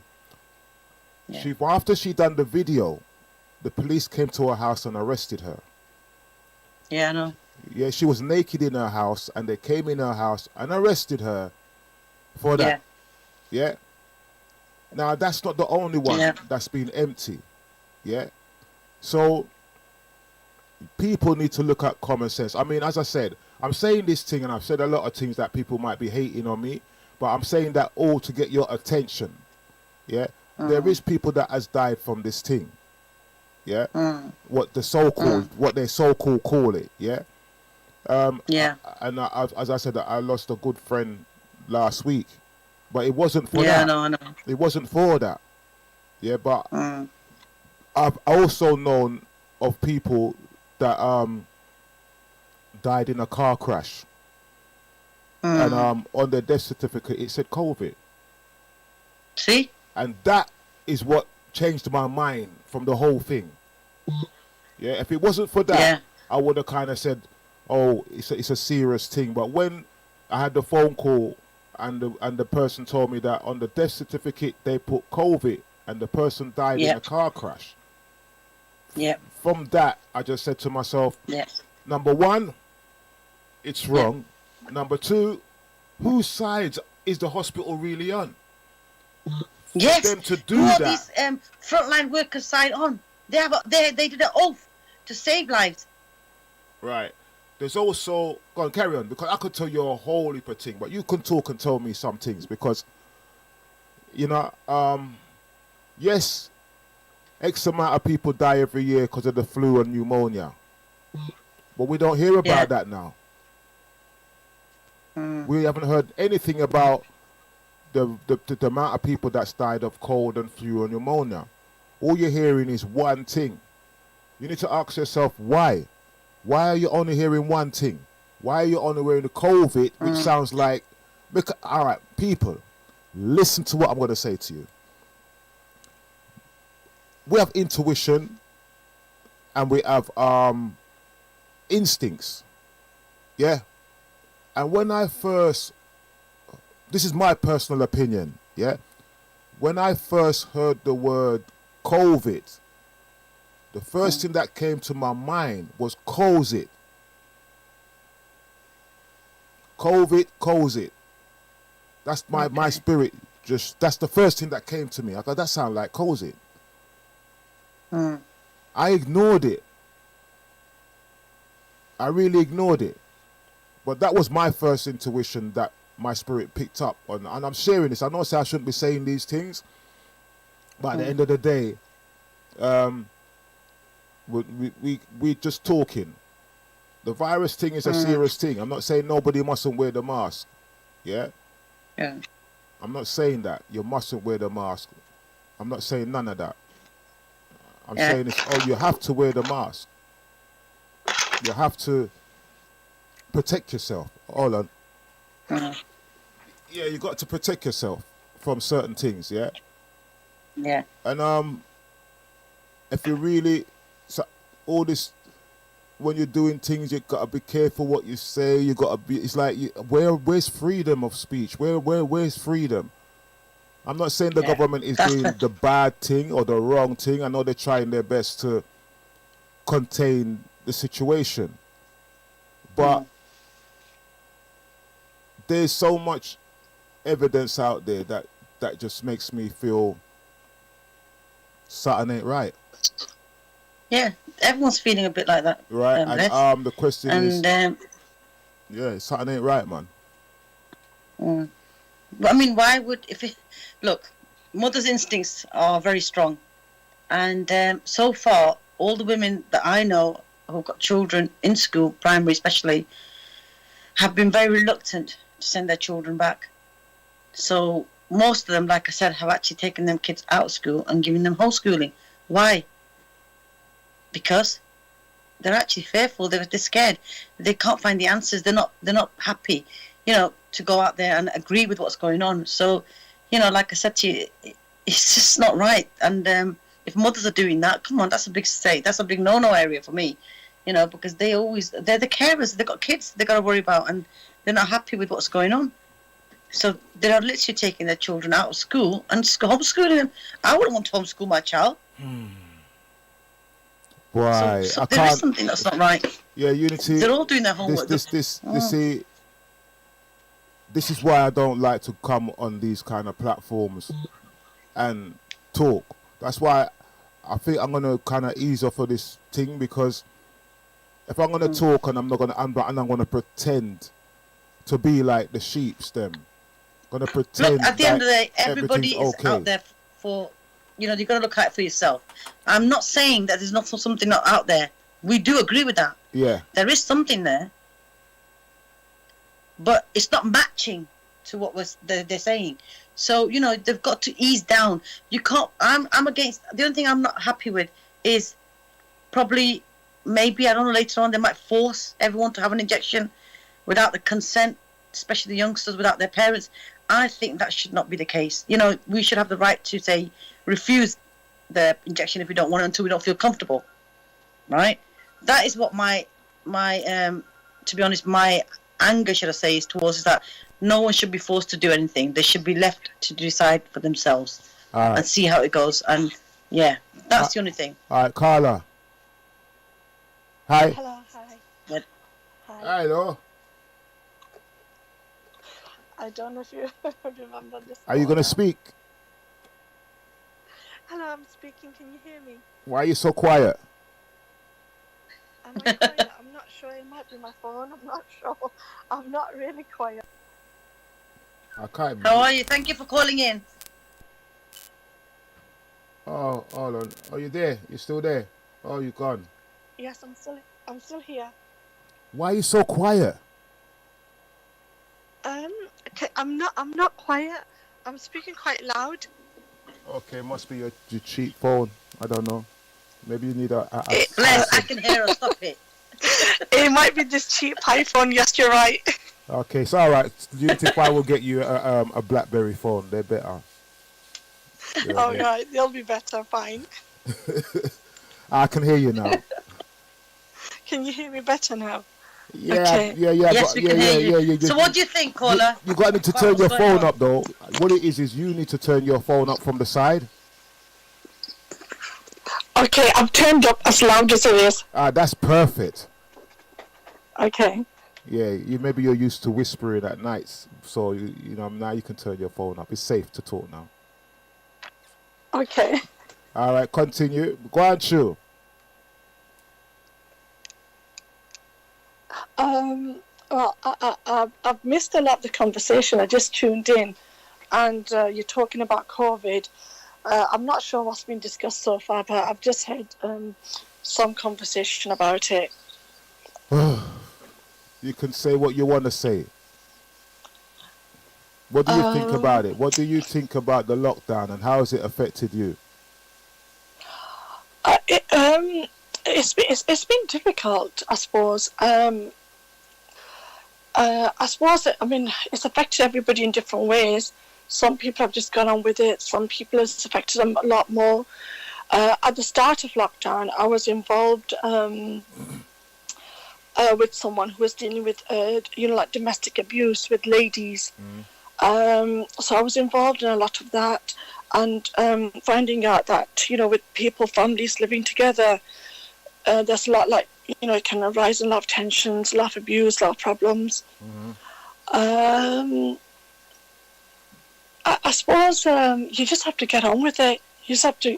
Yeah. After she done the video, the police came to her house and arrested her. Yeah, I know. Yeah, she was naked in her house and they came in her house and arrested her for that. Yeah. Now, that's not the only one that's been empty. Yeah. So people need to look at common sense. I mean, as I said, I'm saying this thing and I've said a lot of things that people might be hating on me, but I'm saying that all to get your attention. Yeah. There is people that has died from this thing. Yeah. What they so-called call it. Yeah. As I said, I lost a good friend last week, but it wasn't for that. I know. It wasn't for that. Yeah, but I've also known of people that died in a car crash, and on their death certificate it said COVID. See? And that is what changed my mind from the whole thing. Yeah, if it wasn't for that, I would have kind of said, "Oh, it's a serious thing." But when I had the phone call and the person told me that on the death certificate they put COVID and the person died in a car crash. Yeah. From that, I just said to myself, number one, it's wrong. Number two, whose sides is the hospital really on? Yes. For them to do who are that. These frontline workers side on? They did an oath to save lives. Right. There's also, go on, carry on, because I could tell you a whole heap of things, but you can talk and tell me some things, because, you know, yes, X amount of people die every year because of the flu and pneumonia, but we don't hear about that now. We haven't heard anything about the amount of people that's died of cold and flu and pneumonia. All you're hearing is one thing. You need to ask yourself why. Why are you only hearing one thing? Why are you only hearing the COVID, which sounds like... Because, all right, people, listen to what I'm going to say to you. We have intuition and we have instincts. Yeah? And when I first... This is my personal opinion, yeah? When I first heard the word COVID, the first thing that came to my mind was COVID. COVID. That's my spirit. That's the first thing that came to me. I go, that sounds like COVID. I ignored it. I really ignored it. But that was my first intuition that my spirit picked up on. And I'm sharing this. I know I shouldn't be saying these things, but at the end of the day, we just talking. The virus thing is a serious thing. I'm not saying nobody mustn't wear the mask. Yeah? Yeah. I'm not saying that. You mustn't wear the mask. I'm not saying none of that. I'm saying it's, you have to wear the mask. You have to protect yourself. Hold on. Yeah, you got to protect yourself from certain things, yeah? Yeah. And if you really... So all this... When you're doing things, you got to be careful what you say. You got to be... It's like, where's freedom of speech? Where's freedom? I'm not saying the government is doing the bad thing or the wrong thing. I know they're trying their best to contain the situation. But there's so much evidence out there that just makes me feel something ain't right. Yeah, everyone's feeling a bit like that. Right, and the question is... yeah, something ain't right, man. But I mean, why would... Look, mother's instincts are very strong. And so far, all the women that I know who've got children in school, primary especially, have been very reluctant to send their children back. So most of them, like I said, have actually taken them kids out of school and given them homeschooling. Why? Because they're actually fearful. They're scared. They can't find the answers. They're not happy, to go out there and agree with what's going on. So, like I said to you, it's just not right. And if mothers are doing that, come on, that's a big mistake. That's a big no-no area for me, because they're the carers. They've got kids they got to worry about, and they're not happy with what's going on. So they're literally taking their children out of school and homeschooling them. I wouldn't want to homeschool my child. Why? So there is something that's not right. Yeah, Unity. They're all doing their homework. This is why I don't like to come on these kind of platforms and talk. That's why I think I'm gonna kind of ease off of this thing, because if I'm gonna talk and I'm gonna pretend to be like the sheeps, them gonna pretend. Look, at the end of the day, everybody is out there for. You've got to look at it for yourself. I'm not saying that there's not something not out there. We do agree with that. Yeah. There is something there, but it's not matching to what they're saying. So they've got to ease down. You can't. I'm against. The only thing I'm not happy with is maybe I don't know, later on they might force everyone to have an injection without the consent, especially the youngsters, without their parents. I think that should not be the case. We should have the right to say refuse the injection if we don't want it until we don't feel comfortable, right? That is what my to be honest, my anger, should I say, is towards, is that no one should be forced to do anything. They should be left to decide for themselves and see how it goes. And yeah, that's the only thing. All right, Carla. Hi. Hello, hi. What? Hi. Hello. I don't know if you remember this. Are you going to speak? Hello, I'm speaking. Can you hear me? Why are you so quiet? Am I quiet? I'm not sure. It might be my phone. I'm not sure. I'm not really quiet. I can't. How are you? Thank you for calling in. Oh, hold on. Are you there? You still there? Oh, you gone? Yes, I'm still here. Why are you so quiet? Okay, I'm not quiet. I'm speaking quite loud. Okay, must be your cheap phone. I don't know. Maybe you need a Bless, I can hear her. Stop it. It might be this cheap iPhone. Yes, you're right. Okay, so all right. Unityify will get you a BlackBerry phone. They're better. All right, they'll be better. Fine. I can hear you now. Can you hear me better now? Yeah, okay. yeah. Yes, we can hear you. So what do you think, caller? You got to turn your phone up, though. What it is you need to turn your phone up from the side. Okay, I've turned up as loud as it is. That's perfect. Okay. Yeah, maybe you're used to whispering at nights, so now you can turn your phone up. It's safe to talk now. Okay. All right, continue. Go on, Shu. Well, I've missed a lot of the conversation. I just tuned in, and you're talking about COVID. I'm not sure what's been discussed so far, but I've just heard some conversation about it. You can say what you want to say. What do you think about it? What do you think about the lockdown, and how has it affected you? It's been difficult, I suppose. I suppose it's affected everybody in different ways. Some people have just gone on with it. Some people it's affected them a lot more. At the start of lockdown, I was involved with someone who was dealing with like domestic abuse with ladies. So I was involved in a lot of that, and finding out that with people, families living together, there's a lot it can arise a lot of tensions, a lot of abuse, a lot of problems. I suppose you just have to get on with it. You just have to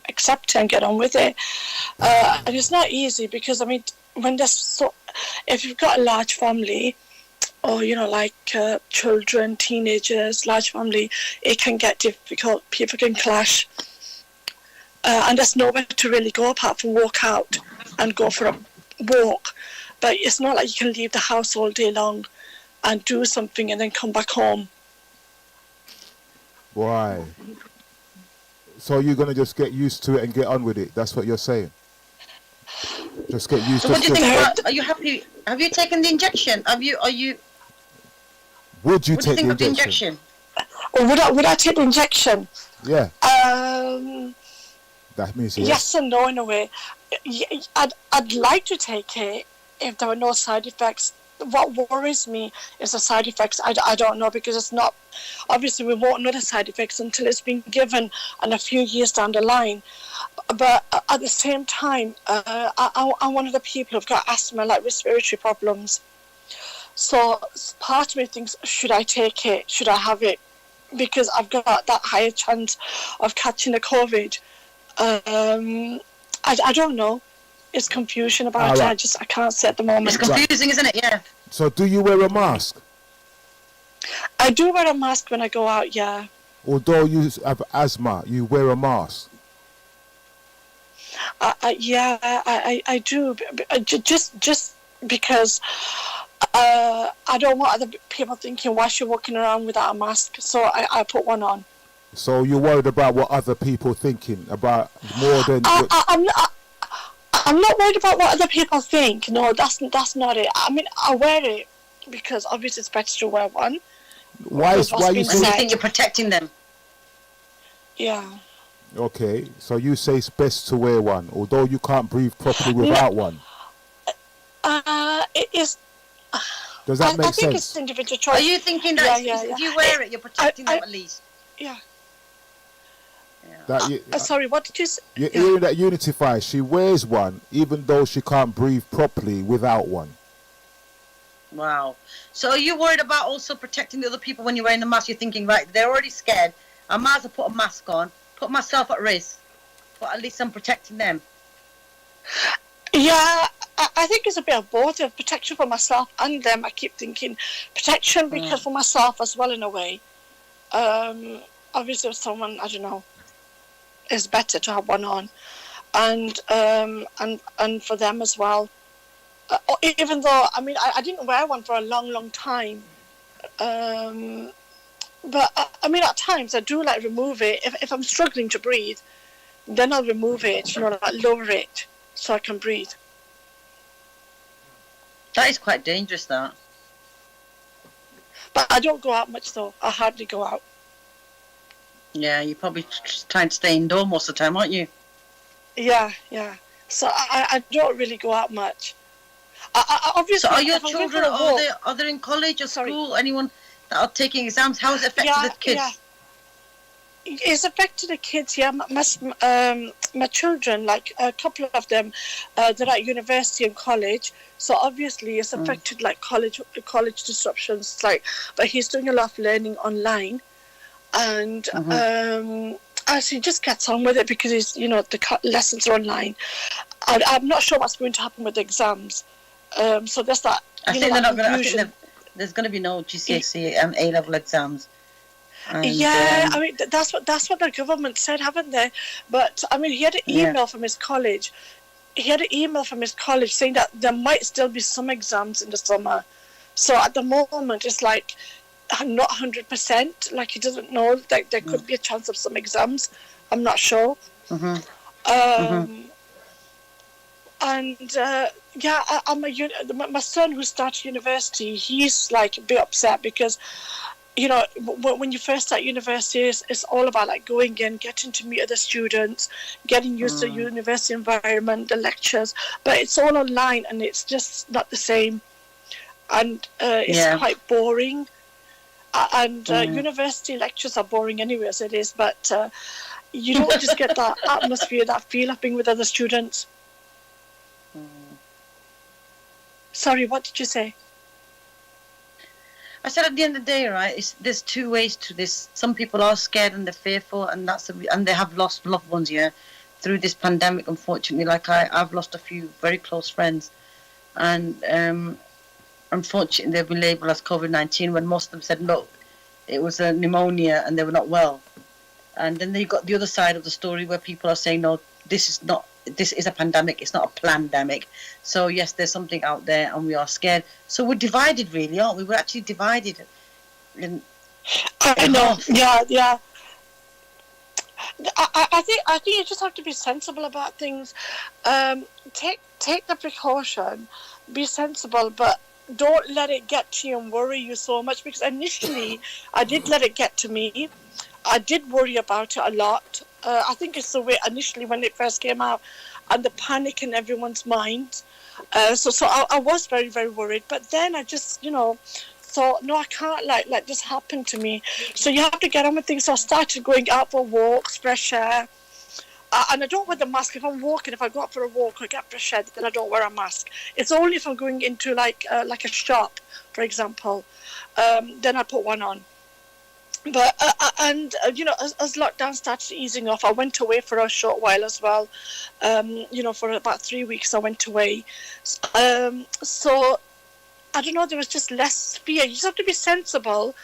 accept it and get on with it. And it's not easy because when if you've got a large family, or children, teenagers, large family, it can get difficult. People can clash, and there's nowhere to really go apart from walk out and go for a walk. But it's not like you can leave the house all day long and do something and then come back home. Why? So you're gonna just get used to it and get on with it. That's what you're saying. Just get used. So what do you think about? Are you happy? Have you taken the injection? Are you? Would you what do you take think the of the injection? injection? Or would I take the injection? Yeah. That means yes. Yes and no in a way. I'd like to take it if there were no side effects. What worries me is the side effects. I don't know, because it's not, obviously we won't know the side effects until it's been given and a few years down the line. But at the same time, I'm one of the people who've got asthma, like respiratory problems. So part of me thinks, should I take it? Should I have it? Because I've got that higher chance of catching the COVID. I don't know. It's confusion about it. I can't say at the moment. It's confusing, isn't it? Yeah. So do you wear a mask? I do wear a mask when I go out, yeah. Although you have asthma, you wear a mask? Yeah, I do. Just because I don't want other people thinking, why is she walking around without a mask? So I put one on. So you're worried about what other people thinking about more than... I'm not worried about what other people think. No, that's not it. I mean, I wear it because obviously it's better to wear one. Why you think you're protecting them? Yeah. Okay, so you say it's best to wear one, although you can't breathe properly without one. It is. Does that make sense? I think it's individual choice. Are you thinking that if you wear it, you're protecting them at least? Yeah. Sorry, what did you say? You're hearing that Unityify, she wears one even though she can't breathe properly without one. Wow. So are you worried about also protecting the other people when you're wearing the mask? You're thinking, right, they're already scared. I might as well put a mask on, put myself at risk, but at least I'm protecting them. Yeah, I think it's a bit of both, of protection for myself and them. I keep thinking protection because for myself as well in a way. Obviously if someone, I don't know, it's better to have one on, and for them as well. Even though I mean I didn't wear one for a long time, but I mean at times I do like remove it if I'm struggling to breathe, then I'll remove it, like lower it so I can breathe. That is quite dangerous, that. But I don't go out much though. I hardly go out. Yeah, you're probably trying to stay indoor most of the time, aren't you? Yeah. So I don't really go out much. I obviously. So are your children, are they in college or school? Anyone that are taking exams? How has it affected the kids? Yeah. It's affected the kids, yeah. My children, like a couple of them, they're at university and college. So obviously it's affected like college disruptions. But he's doing a lot of learning online. And as he just gets on with it because he's, the lessons are online. I'm not sure what's going to happen with the exams. So there's that. I think they're not going to. I think there's going to be no GCSE and A-level exams. And, I mean that's what the government said, haven't they? But I mean, he had an email from his college. He had an email from his college saying that there might still be some exams in the summer. So at the moment, it's like not 100%. Like he doesn't know. Like there could be a chance of some exams. I'm not sure. And my son who started university, he's like a bit upset because, when you first start university, it's all about like going in, getting to meet other students, getting used to the university environment, the lectures, but it's all online and it's just not the same. And it's quite boring. And university lectures are boring anyway, as it is, but you don't just get that atmosphere, that feel of being with other students. Sorry, what did you say? I said at the end of the day, right, there's two ways to this. Some people are scared and they're fearful, and and they have lost loved ones, through this pandemic, unfortunately. Like I've lost a few very close friends, and unfortunately they've been labelled as COVID-19 when most of them said, look, it was a pneumonia and they were not well. And then you got the other side of the story where people are saying, no, this is a pandemic, it's not a pandemic. So yes, there's something out there and we are scared. So we're divided really, aren't we? We're actually divided. I know, yeah. I think you just have to be sensible about things. Take the precaution, be sensible, but don't let it get to you and worry you so much. Because initially, I did let it get to me. I did worry about it a lot. I think it's the way initially when it first came out, and the panic in everyone's mind. So I was very, very worried. But then I just, thought, no, I can't let this happen to me. So you have to get on with things. So I started going out for walks, fresh air. And I don't wear the mask. If I'm walking, if I go out for a walk or get fresh air, then I don't wear a mask. It's only if I'm going into like a shop, for example, then I put one on. But as lockdown started easing off, I went away for a short while as well. For about 3 weeks I went away. So I don't know, there was just less fear. You just have to be sensible,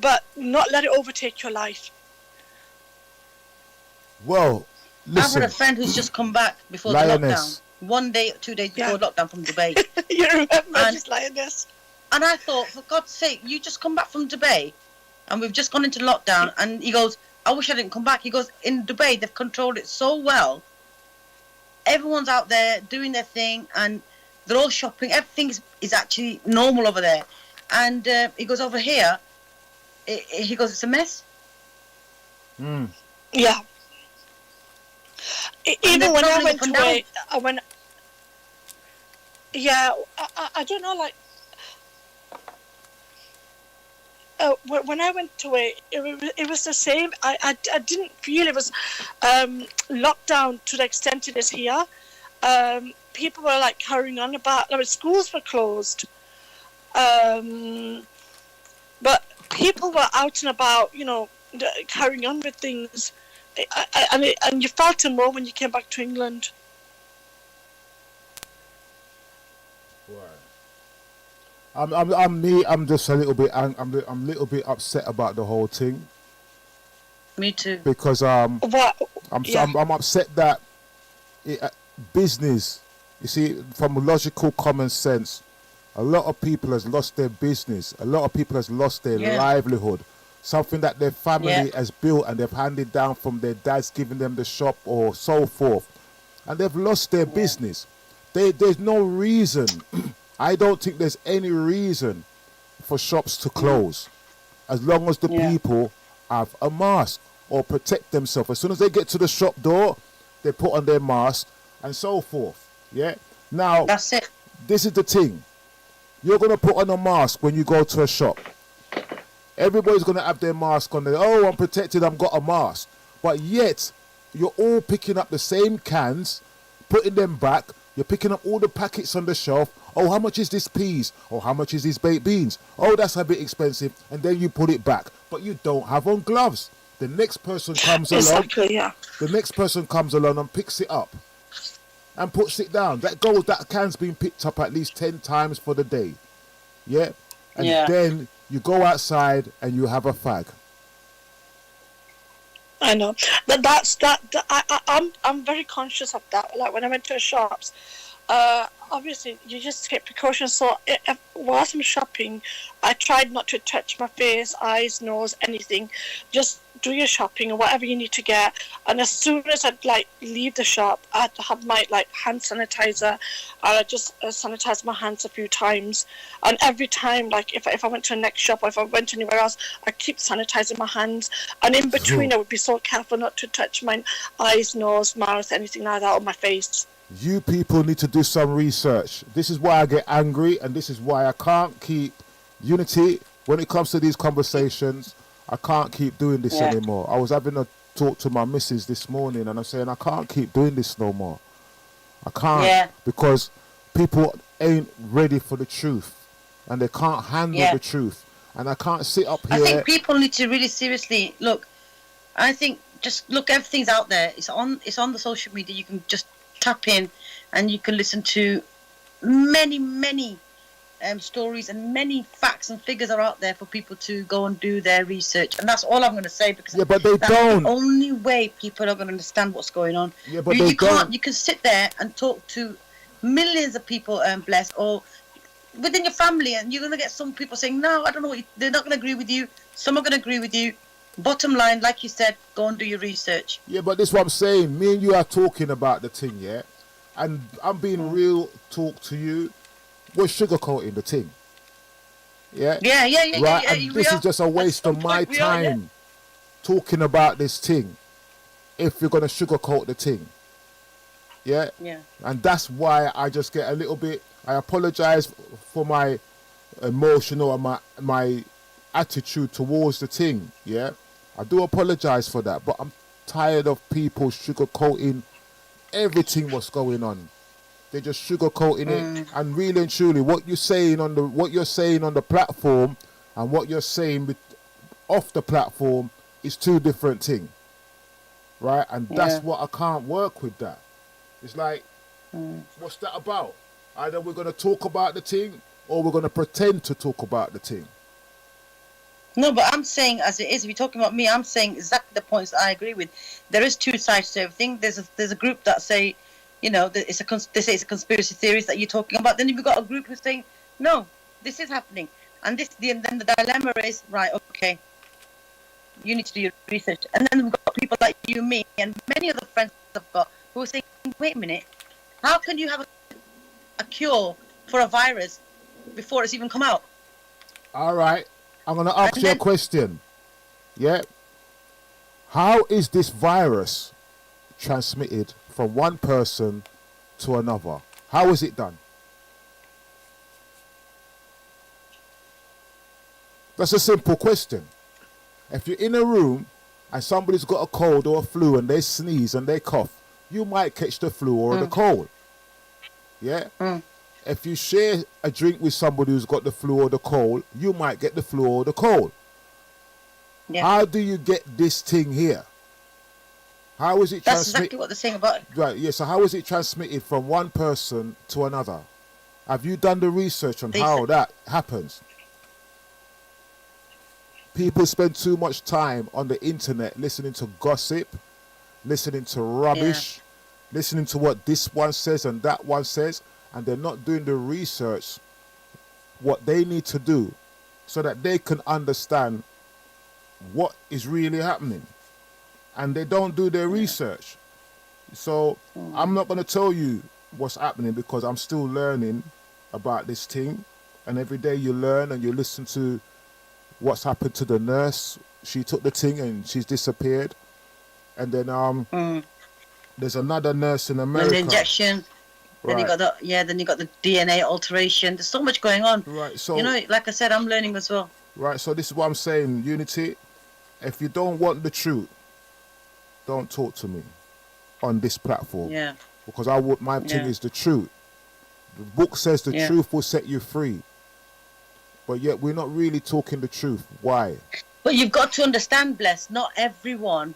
but not let it overtake your life. Well, listen, I've got a friend who's just come back before Lioness. the lockdown. 1 day, 2 days before lockdown from Dubai. You remember, just Lioness. And I thought, for God's sake, you just come back from Dubai, and we've just gone into lockdown. And he goes, I wish I didn't come back. He goes, in Dubai, they've controlled it so well. Everyone's out there doing their thing, and they're all shopping. Everything is actually normal over there. And he goes, over here, he goes, it's a mess. Yeah. Even when I went away, I don't know, like, when I went away, it was the same. I didn't feel it was lockdown to the extent it is here. People were like carrying on about, schools were closed. But people were out and about, carrying on with things. And you felt it more when you came back to England. Right. I'm just a little bit. I'm a little bit upset about the whole thing. Me too. Because I'm upset that business. You see, from logical common sense, a lot of people has lost their business. A lot of people has lost their livelihood. Something that their family has built and they've handed down from their dads giving them the shop or so forth. And they've lost their business. There's no reason. I don't think there's any reason for shops to close. As long as the people have a mask or protect themselves. As soon as they get to the shop door, they put on their mask and so forth. Yeah? Now, that's it. This is the thing. You're going to put on a mask when you go to a shop. Everybody's going to have their mask on. Oh, I'm protected, I've got a mask. But yet, you're all picking up the same cans, putting them back. You're picking up all the packets on the shelf. Oh, how much is this peas? Oh, how much is these baked beans? Oh, that's a bit expensive. And then you put it back. But you don't have on gloves. The next person comes along. The next person comes along and picks it up and puts it down. That can's been picked up at least 10 times for the day. Yeah? And then you go outside and you have a fag. I know. I'm very conscious of that. Like when I went to the shops, obviously you just take precautions. So whilst I'm shopping, I tried not to touch my face, eyes, nose, anything. Just do your shopping or whatever you need to get. And as soon as I'd leave the shop, I'd have my hand sanitizer, and I just sanitize my hands a few times. And every time, if I went to the next shop or if I went anywhere else, I keep sanitizing my hands. And in between, I would be so careful not to touch my eyes, nose, mouth, anything like that, or my face. You people need to do some research. This is why I get angry, and this is why I can't keep Unity when it comes to these conversations. I can't keep doing this anymore. I was having a talk to my missus this morning, and I'm saying I can't keep doing this no more. I can't because people ain't ready for the truth, and they can't handle the truth. And I can't sit up here. I think people need to really seriously look. I think just look, everything's out there. It's on the social media. You can just tap in, and you can listen to many stories, and many facts and figures are out there for people to go and do their research. And that's all I'm going to say, because but they that's don't. The only way people are going to understand what's going on. Yeah, but you can't. You can sit there and talk to millions of people, blessed, or within your family, and you're going to get some people saying, no, I don't know, they're not going to agree with you. Some are going to agree with you. Bottom line, like you said, go and do your research. Yeah, but this is what I'm saying. Me and you are talking about the thing, yeah? And I'm being real talk to you. We're sugarcoating the thing. Yeah? Yeah. Right, and this is just a waste of my time talking about this thing if you're going to sugarcoat the thing. Yeah? Yeah. And that's why I just get a little bit, I apologize for my emotional and my attitude towards the thing, yeah? I do apologize for that, but I'm tired of people sugarcoating everything what's going on. They're just sugarcoating it, and really and truly, what you're saying on the platform and what you're saying off the platform is two different things, right? And that's what I can't work with. That it's like, what's that about? Either we're going to talk about the thing or we're going to pretend to talk about the thing. No, but I'm saying as it is. If you're talking about me, I'm saying exactly the points that I agree with. There is two sides to everything. There's a group that say, you know, that they say it's a conspiracy theories that you're talking about. Then you've got a group who's saying, no, this is happening, and then the dilemma is right. Okay, you need to do your research, and then we've got people like you, me, and many other friends I've got who are saying, wait a minute, how can you have a cure for a virus before it's even come out? All right. I'm going to ask you a question. Yeah? How is this virus transmitted from one person to another? How is it done? That's a simple question. If you're in a room and somebody's got a cold or a flu and they sneeze and they cough, you might catch the flu or the cold. Yeah? If you share a drink with somebody who's got the flu or the cold, you might get the flu or the cold. Yeah. How do you get this thing here? How is it transmitted? That's exactly what they're saying about it. Right, yeah, so how is it transmitted from one person to another? Have you done the research on how that happens? People spend too much time on the internet listening to gossip, listening to rubbish, listening to what this one says and that one says, and they're not doing the research, what they need to do, so that they can understand what is really happening. And they don't do their research. So I'm not going to tell you what's happening because I'm still learning about this thing. And every day you learn and you listen to what's happened to the nurse. She took the thing and she's disappeared. And then there's another nurse in America. The injection. Then you got then you got the DNA alteration. There's so much going on. Right. So, you know, like I said, I'm learning as well. Right. So this is what I'm saying, Unity. If you don't want the truth, don't talk to me on this platform. Yeah. Because my thing is the truth. The book says the truth will set you free. But yet we're not really talking the truth. Why? But you've got to understand, Bless, not everyone.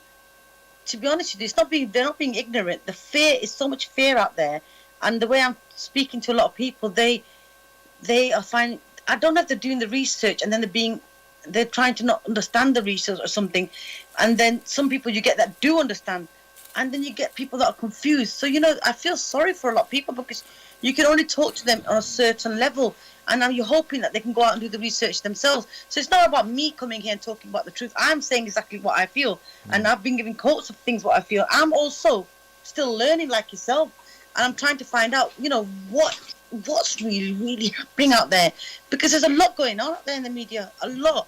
To be honest with you, they're not being ignorant. The fear is so much fear out there. And the way I'm speaking to a lot of people, they are finding, I don't know if they're doing the research and then they're trying to not understand the research or something. And then some people you get that do understand. And then you get people that are confused. So, you know, I feel sorry for a lot of people because you can only talk to them on a certain level. And now you're hoping that they can go out and do the research themselves. So it's not about me coming here and talking about the truth. I'm saying exactly what I feel. And I've been giving quotes of things what I feel. I'm also still learning like yourself. And I'm trying to find out, you know, what's really, really happening out there. Because there's a lot going on out there in the media. A lot.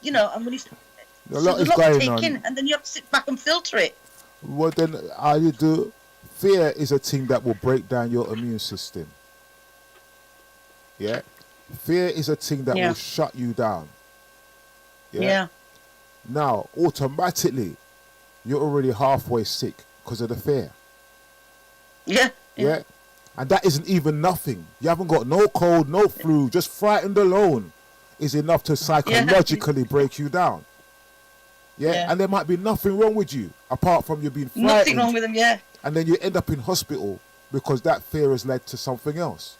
You know, and when a lot is going on. And then you have to sit back and filter it. Well, then, how you do? Fear is a thing that will break down your immune system. Yeah? Fear is a thing that will shut you down. Yeah? Now, automatically, you're already halfway sick because of the fear. Yeah? And that isn't even nothing. You haven't got no cold, no flu. Just frightened alone is enough to psychologically break you down. Yeah? And there might be nothing wrong with you apart from you being frightened. Nothing wrong with them, And then you end up in hospital because that fear has led to something else.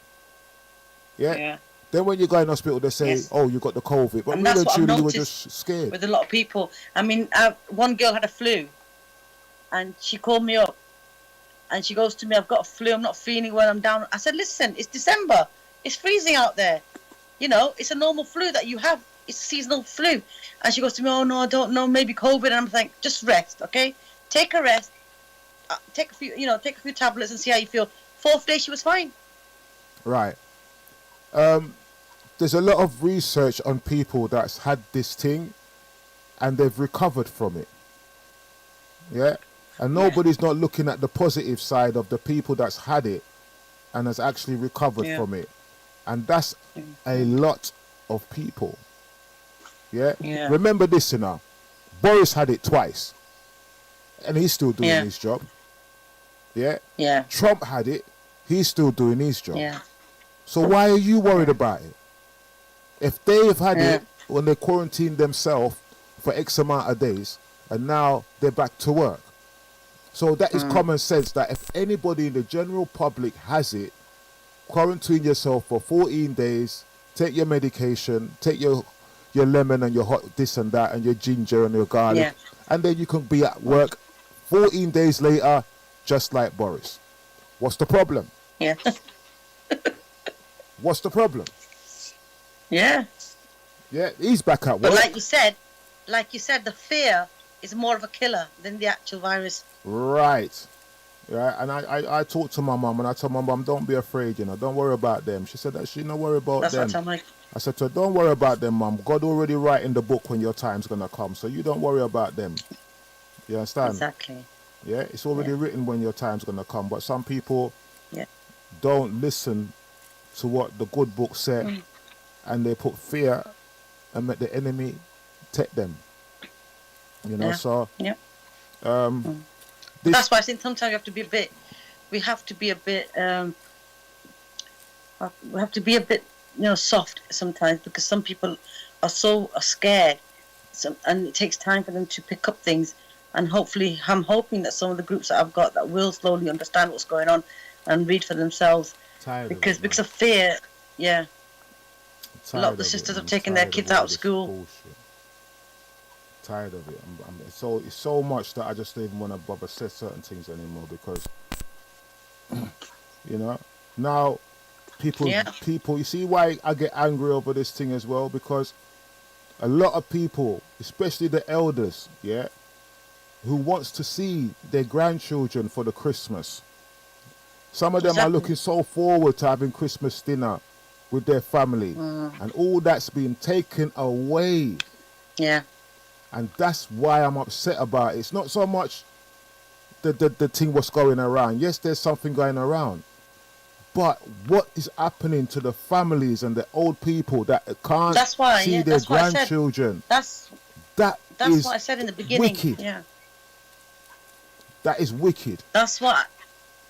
Yeah? Then when you go in hospital, they say, oh, you got the COVID. But really, truly, you were just scared. With a lot of people. I mean, one girl had a flu. And she called me up. And she goes to me, I've got a flu, I'm not feeling well, I'm down. I said, listen, it's December. It's freezing out there. You know, it's a normal flu that you have. it's seasonal flu. And she goes to me, oh no, I don't know, maybe COVID. And I'm like, just rest, okay? Take a rest. Take a few tablets and see how you feel. 4th day, she was fine. Right. There's a lot of research on people that's had this thing and they've recovered from it. Yeah? And nobody's not looking at the positive side of the people that's had it and has actually recovered from it. And that's a lot of people. Yeah? Remember this, you know. Boris had it twice. And he's still doing his job. Yeah? Trump had it. He's still doing his job. Yeah. So why are you worried about it? If they've had it when they quarantined themselves for X amount of days and now they're back to work. So that is common sense that if anybody in the general public has it, quarantine yourself for 14 days, take your medication, take your lemon and your hot this and that and your ginger and your garlic, and then you can be at work 14 days later just like Boris. What's the problem? Yeah. What's the problem? Yeah. Yeah, he's back at work. But like you said, the fear is more of a killer than the actual virus. Right. Yeah, and I talked to my mum and I told my mum, don't be afraid, you know, don't worry about them. She said that she don't worry about them. That's what I'm like. I said to her, don't worry about them, mum. God already write in the book when your time's going to come, so you don't worry about them. You understand? Exactly. Yeah, it's already written when your time's going to come, but some people don't listen to what the good book said and they put fear and make the enemy take them. You know, so... Yeah. This, that's why I think sometimes we have to be a bit, you know, soft sometimes, because some people are so scared, and it takes time for them to pick up things. And hopefully, I'm hoping that some of the groups that I've got that will slowly understand what's going on and read for themselves. Because of fear, a lot of the sisters have taken their kids out of school. Bullshit. Tired of it. It's so much that I just don't even want to bother say certain things anymore, because you know, now people, you see why I get angry over this thing as well, because a lot of people, especially the elders, who wants to see their grandchildren for the Christmas. Some of them are looking so forward to having Christmas dinner with their family, and all that's been taken away. Yeah. And that's why I'm upset about it. It's not so much the thing what's going around. Yes, there's something going around. But what is happening to the families and the old people that can't see their grandchildren? That's what I said in the beginning. Wicked. Yeah. That is wicked. That's why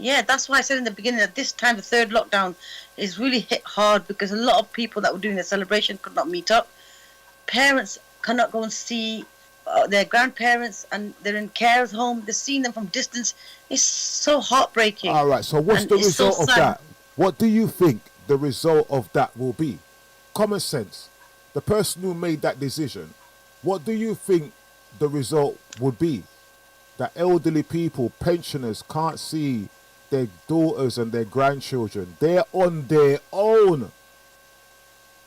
I said in the beginning that this time the third lockdown is really hit hard, because a lot of people that were doing the celebration could not meet up. Parents cannot go and see their grandparents, and they're in carers home. They're seeing them from distance. It's so heartbreaking. All right, so what's the result of that? What do you think the result of that will be? Common sense. The person who made that decision, what do you think the result would be? That elderly people, pensioners, can't see their daughters and their grandchildren. They're on their own.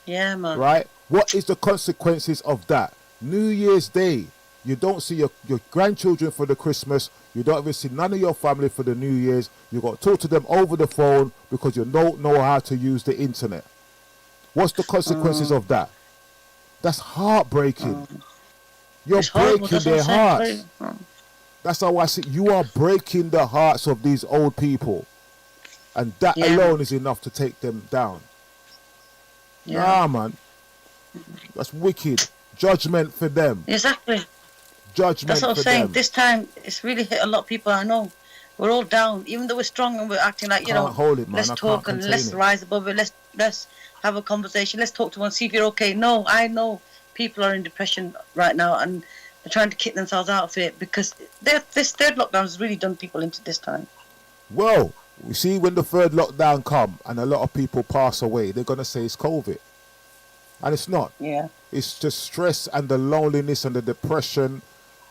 Yeah, man. Right? What is the consequences of that? New Year's Day, you don't see your grandchildren for the Christmas. You don't even see none of your family for the New Year's. You got to talk to them over the phone because you don't know how to use the internet. What's the consequences of that? That's heartbreaking. You're breaking their hearts. That's how I see. You are breaking the hearts of these old people. And that alone is enough to take them down. Yeah. Nah, man. That's wicked. Judgment for them. Exactly. Judgment That's what I'm for saying. them. This time, it's really hit a lot of people I know. We're all down. Even though we're strong and we're acting like, you know, hold it, man. let's talk and let's rise above it. Let's have a conversation. Let's talk to one, see if you're okay. No, I know people are in depression right now and they're trying to kick themselves out of it, because this third lockdown has really done people into this time. Well, we see when the third lockdown come and a lot of people pass away, they're going to say it's COVID. And it's not. Yeah. It's just stress and the loneliness and the depression.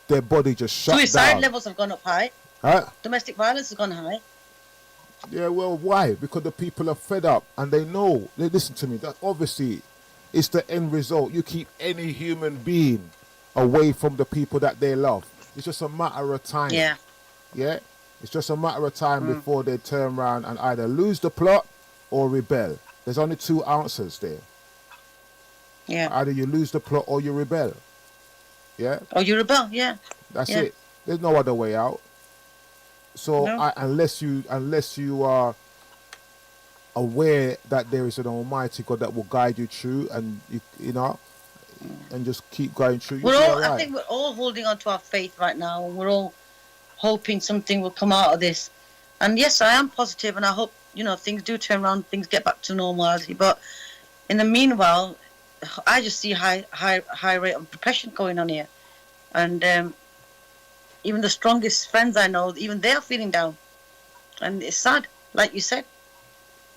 Their body just shut down. Suicide levels have gone up high. Huh? Domestic violence has gone high. Yeah, well, why? Because the people are fed up and they know. They listen to me. That obviously, It's the end result. You keep any human being away from the people that they love. It's just a matter of time. Yeah. Yeah? It's just a matter of time before they turn around and either lose the plot or rebel. There's only two answers there. Yeah. Either you lose the plot or you rebel. Yeah? Or you rebel, yeah. That's it. There's no other way out. So unless you are aware that there is an Almighty God that will guide you through, and you know, and just keep going through. I think we're all holding on to our faith right now, and we're all hoping something will come out of this. And yes, I am positive, and I hope, you know, things do turn around, things get back to normality. But in the meanwhile, I just see high rate of depression going on here, and even the strongest friends I know, even they are feeling down, and it's sad, like you said.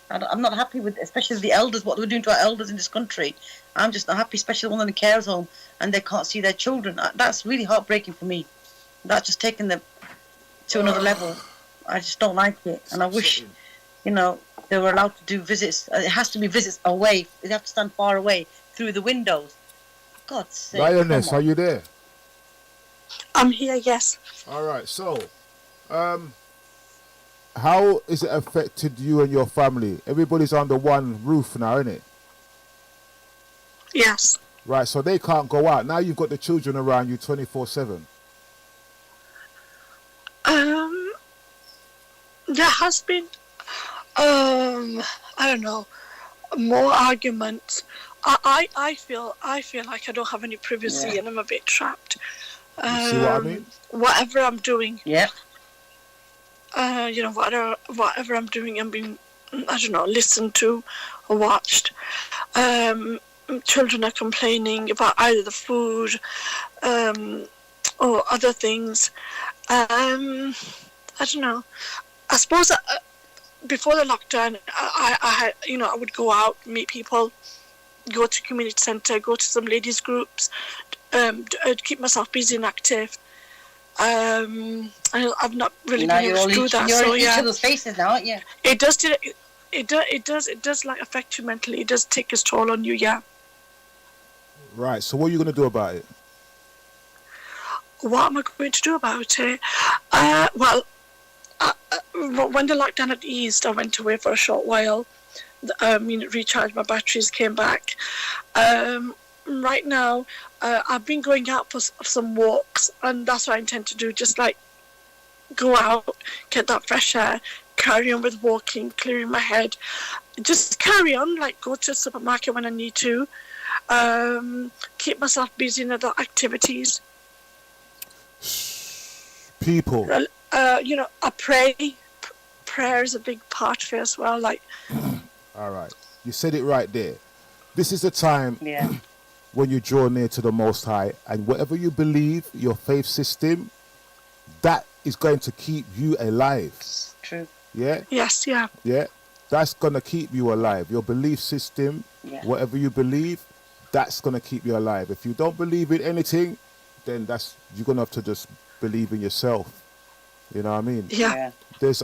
I'm not happy with, especially the elders, what we're doing to our elders in this country. I'm just not happy, especially the one in the cares home, and they can't see their children. That's really heartbreaking for me. That's just taking them to another level. I just don't like it, and I wish, you know, they were allowed to do visits. It has to be visits away. They have to stand far away through the windows. God's sake. Lioness, are you there? I'm here, yes. All right, so how is it affected you and your family? Everybody's under one roof now, isn't it? Yes. Right, so they can't go out. Now you've got the children around you 24/7. There has been, I don't know, more arguments. I feel like I don't have any privacy, and I'm a bit trapped. You see what I mean? Whatever I'm doing. Yeah. You know, whatever I'm doing, I'm being, I don't know, listened to or watched. Children are complaining about either the food or other things. I don't know. I suppose before the lockdown, I had, you know, I would go out, meet people, go to community centre, go to some ladies groups, keep myself busy and active. I've not really been able to do that. You're so in each other's faces now, aren't you? It does like affect you mentally. It does take its toll on you, yeah. Right. So what are you going to do about it? What am I going to do about it? When the lockdown had eased, I went away for a short while. Recharged my batteries, came back. Right now, I've been going out for some walks, and that's what I intend to do. Just like go out, get that fresh air, carry on with walking, clearing my head. Just carry on, like go to the supermarket when I need to. Keep myself busy in other activities. People. I pray. Prayer is a big part of it as well. Like. All right, you said it right there. This is the time. Yeah. When you draw near to the Most High, and whatever you believe, your faith system, that is going to keep you alive. True. Yeah? Yes, yeah. Yeah? That's going to keep you alive. Your belief system, whatever you believe, that's going to keep you alive. If you don't believe in anything, then you're going to have to just believe in yourself. You know what I mean? Yeah. There's,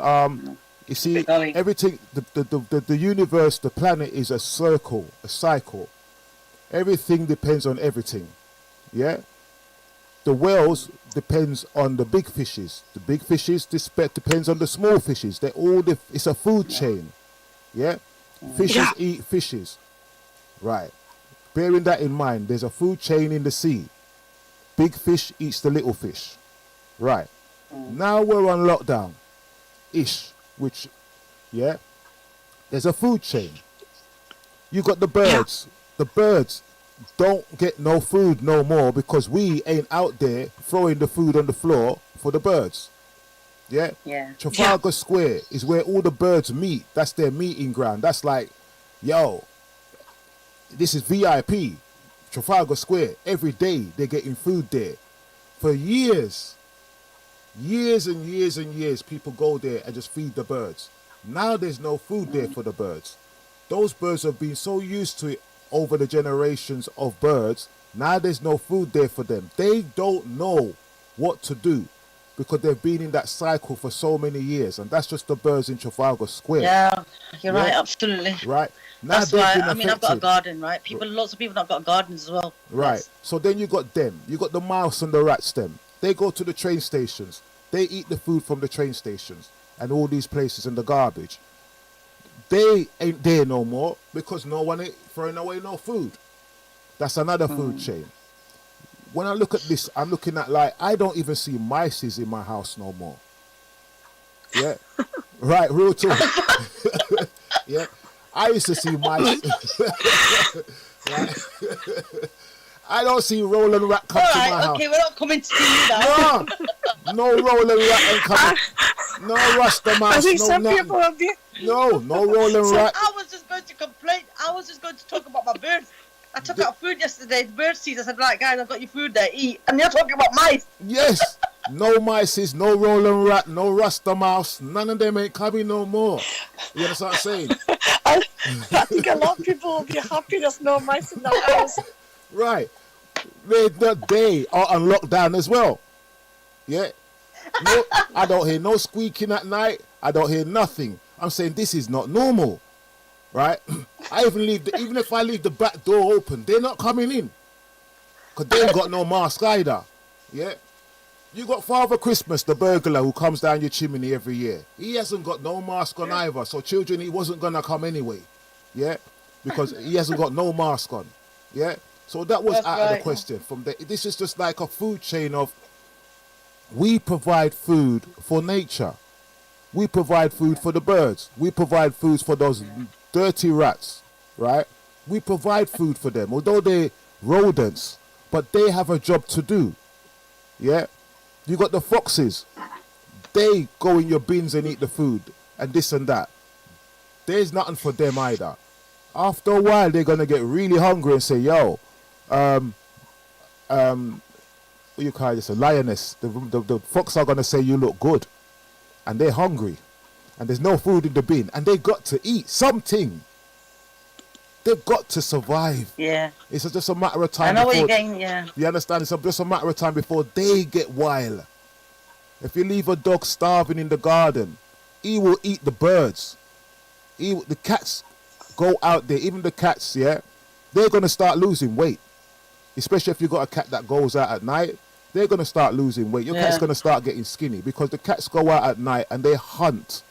you see, everything, the universe, the planet is a circle, a cycle. Everything depends on everything, yeah? The whales depends on the big fishes. The big fishes depends on the small fishes. They're all, it's a food chain, yeah? Fishes eat fishes, right? Bearing that in mind, there's a food chain in the sea. Big fish eats the little fish, right? Now we're on lockdown-ish, which, yeah? There's a food chain. You got the birds. Yeah. The birds don't get no food no more because we ain't out there throwing the food on the floor for the birds. Yeah? Yeah. Trafalgar Square is where all the birds meet. That's their meeting ground. That's like, yo, this is VIP. Trafalgar Square. Every day they're getting food there. For years and years and years, people go there and just feed the birds. Now there's no food there for the birds. Those birds have been so used to it over the generations of birds. Now there's no food there for them. They don't know what to do because they've been in that cycle for so many years, and that's just the birds in Trafalgar Square. Yeah, you're right, absolutely. Right. Now That's why, been I mean, I've got a affected. garden, right? Lots of people have got gardens as well. Right. Yes. So then you got them. You got the mouse and the rats. Them. They go to the train stations. They eat the food from the train stations and all these places in the garbage. They ain't there no more because no one ain't throwing away no food. That's another food chain. When I look at this, I'm looking at like, I don't even see mice in my house no more. Yeah. Right, real talk. Yeah. I used to see mice. Right. I don't see Roland Rat come to my house. Okay, we're not coming to see you now. No Roland Rat ain't coming. No Rasta Mouse, I think no some nothing. people have been. No Roland Rat. I was just going to complain. I was just going to talk about my birds. I took out food yesterday, the bird seeds. I said, right, guys, I've got your food there, eat. And you're talking about mice. Yes. No mice, no Roland Rat, no Rasta Mouse. None of them ain't coming no more. You understand what I'm saying? I think a lot of people will be happy there's no mice in the house. Right. They are on lockdown as well. Yeah. No, I don't hear no squeaking at night. I don't hear nothing. I'm saying this is not normal. Right? I even if I leave the back door open, they're not coming in. Because they ain't got no mask either. Yeah? You got Father Christmas, the burglar who comes down your chimney every year. He hasn't got no mask on either. So children, he wasn't going to come anyway. Yeah? Because he hasn't got no mask on. Yeah? So that was out of the question. This is just like a food chain of, we provide food for nature. We provide food for the birds. We provide foods for those dirty rats, right? We provide food for them, although they're rodents, but they have a job to do. Yeah? You got the foxes. They go in your bins and eat the food and this and that. There's nothing for them either. After a while, they're going to get really hungry and say, yo, what you call this, a lioness. The fox are going to say you look good. And they're hungry. And there's no food in the bin. And they got to eat something. They've got to survive. Yeah. It's just a matter of time. I know what you're getting, yeah. You understand? It's just a matter of time before they get wild. If you leave a dog starving in the garden, he will eat the birds. The cats go out there, even the cats, yeah, they're going to start losing weight. Especially if you've got a cat that goes out at night, they're going to start losing weight. Your cat's going to start getting skinny because the cats go out at night and they hunt.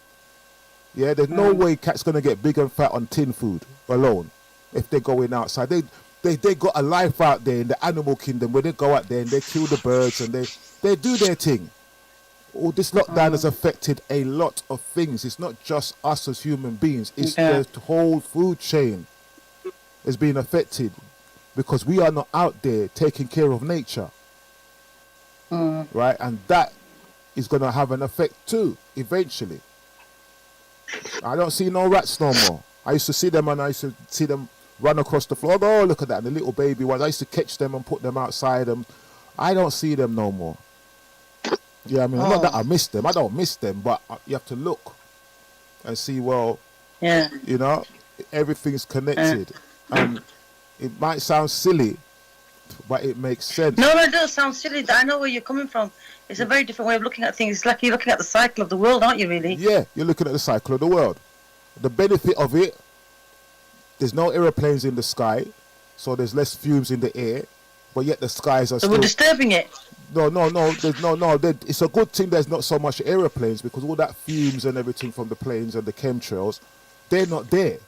Yeah, there's no way cat's going to get big and fat on tin food alone if they're going outside. They got a life out there in the animal kingdom where they go out there and they kill the birds and they do their thing. All this lockdown has affected a lot of things. It's not just us as human beings. It's the whole food chain is being affected because we are not out there taking care of nature. Right? And that is going to have an effect too, eventually. I don't see no rats no more. I used to see them and I used to see them run across the floor. Oh, look at that. And the little baby ones. I used to catch them and put them outside. And I don't see them no more. Yeah, I mean, not that I miss them. I don't miss them, but you have to look and see, well, you know, everything's connected. And it might sound silly, but it makes sense. No, it does sound silly. I know where you're coming from. It's a very different way of looking at things. It's like you're looking at the cycle of the world, aren't you, really? Yeah, you're looking at the cycle of the world. The benefit of it, there's no aeroplanes in the sky, so there's less fumes in the air, but yet the skies are so we're disturbing it. No. It's a good thing there's not so much aeroplanes because all that fumes and everything from the planes and the chemtrails, they're not there.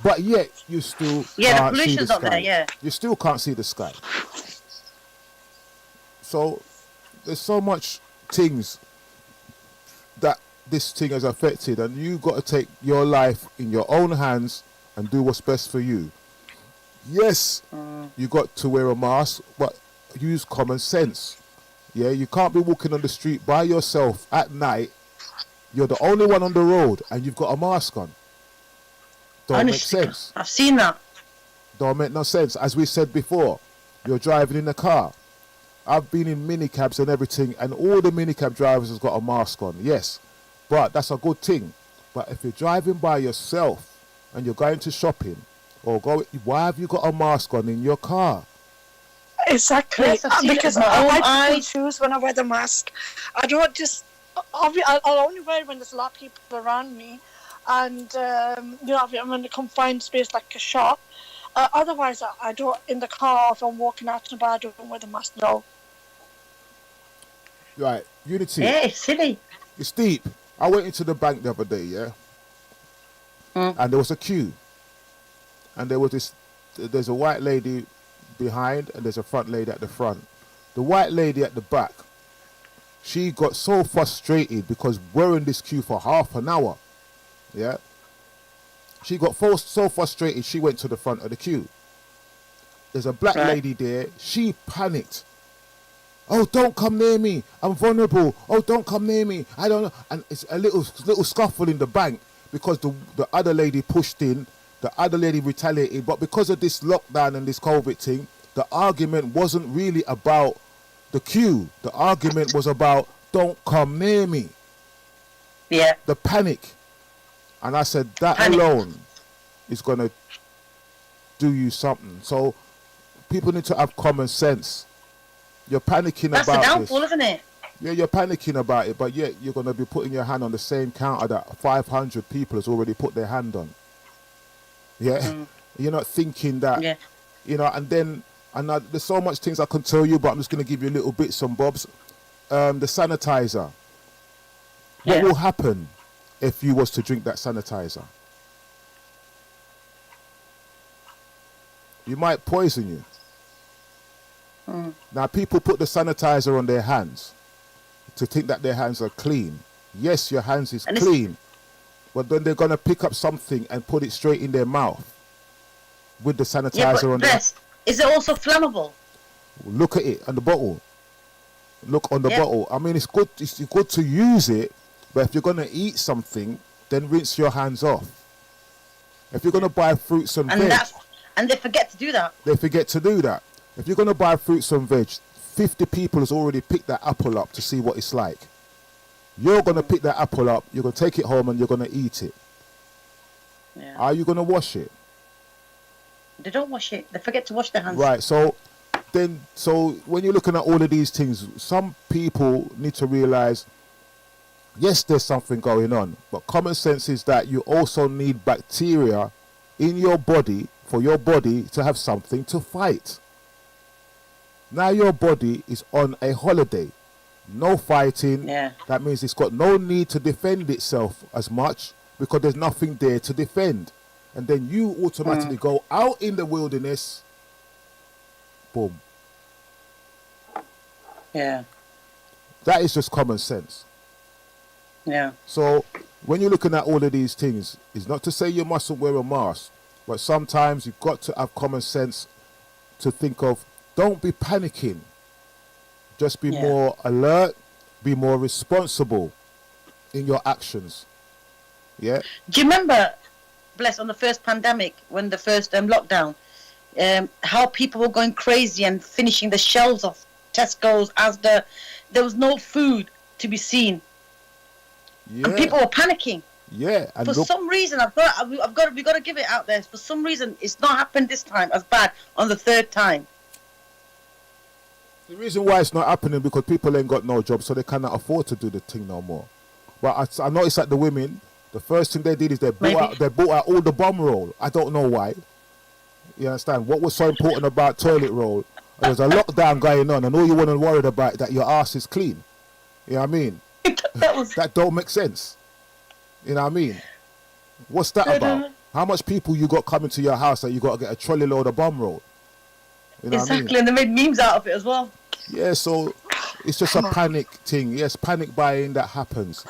But yet you still can't see the sky. Not there, yeah. You still can't see the sky. So there's so much things that this thing has affected, and you got to take your life in your own hands and do what's best for you. Yes, you got to wear a mask, but use common sense. Yeah, you can't be walking on the street by yourself at night. You're the only one on the road and you've got a mask on. Don't make sense. I've seen that. Don't make no sense. As we said before, you're driving in a car. I've been in minicabs and everything, and all the minicab drivers has got a mask on. Yes, but that's a good thing. But if you're driving by yourself and you're going to shopping, why have you got a mask on in your car? Exactly. exactly. Yes, I've seen it Because with my own I eyes. choose when I wear the mask. I don't just. I'll only wear it when there's a lot of people around me, and you know, if I'm in a confined space like a shop. Otherwise, I don't. In the car, if I'm walking out and about, I don't wear the mask at all. Right, Unity. Yeah, it's silly. It's deep. I went into the bank the other day, yeah, and there was a queue, and there's a white lady behind, and there's a front lady at the front. The white lady at the back, she got so frustrated because we're in this queue for half an hour, yeah. She got so frustrated, she went to the front of the queue. There's a black lady there. She panicked. Oh, don't come near me. I'm vulnerable. Oh, don't come near me. I don't know. And it's a little scuffle in the bank because the other lady pushed in. The other lady retaliated. But because of this lockdown and this COVID thing, the argument wasn't really about the queue. The argument was about don't come near me. Yeah. The panic. And I said that alone is going to do you something. So people need to have common sense. You're panicking about this. That's the downfall, isn't it? Yeah, you're panicking about it, but yet you're going to be putting your hand on the same counter that 500 people has already put their hand on. Yeah? You're not thinking that, you know, and then, there's so much things I can tell you, but I'm just going to give you little bits and bobs. The sanitizer. What will happen if you was to drink that sanitizer? You might poison you. Now, people put the sanitizer on their hands to think that their hands are clean. Yes, your hands is clean, but then they're going to pick up something and put it straight in their mouth with the sanitizer on there. Is it also flammable? Look at it on the bottle. Look on the bottle. I mean, it's good to use it, but if you're going to eat something, then rinse your hands off. If you're going to buy fruits and veg... And they forget to do that. They forget to do that. If you're going to buy fruits and veg, 50 people has already picked that apple up to see what it's like. You're going to pick that apple up, you're going to take it home and you're going to eat it. Yeah. Are you going to wash it? They don't wash it. They forget to wash their hands. Right, so when you're looking at all of these things, some people need to realize, yes, there's something going on, but common sense is that you also need bacteria in your body for your body to have something to fight. Now your body is on a holiday. No fighting. Yeah. That means it's got no need to defend itself as much because there's nothing there to defend. And then you automatically go out in the wilderness. Boom. Yeah. That is just common sense. Yeah. So when you're looking at all of these things, it's not to say you mustn't wear a mask, but sometimes you've got to have common sense to think of, don't be panicking. Just be more alert, be more responsible in your actions. Yeah. Do you remember, Bless, on the first pandemic, when the first lockdown, how people were going crazy and finishing the shelves of Tesco's, Asda? There was no food to be seen. Yeah. And people were panicking. Yeah. And for some reason, we've got to give it out there. For some reason, it's not happened this time as bad on the third time. The reason why it's not happening because people ain't got no job, so they cannot afford to do the thing no more. But I noticed that the women, the first thing they did is they bought out all the bum roll. I don't know why. You understand? What was so important about toilet roll? There was a lockdown going on, and all you want to worry about is that your ass is clean. You know what I mean? That don't make sense. You know what I mean? What's that about? How much people you got coming to your house that you got to get a trolley load of bum roll? You know exactly, what I mean? And they made memes out of it as well. Yeah, so it's just a panic thing. Yes, panic buying that happens.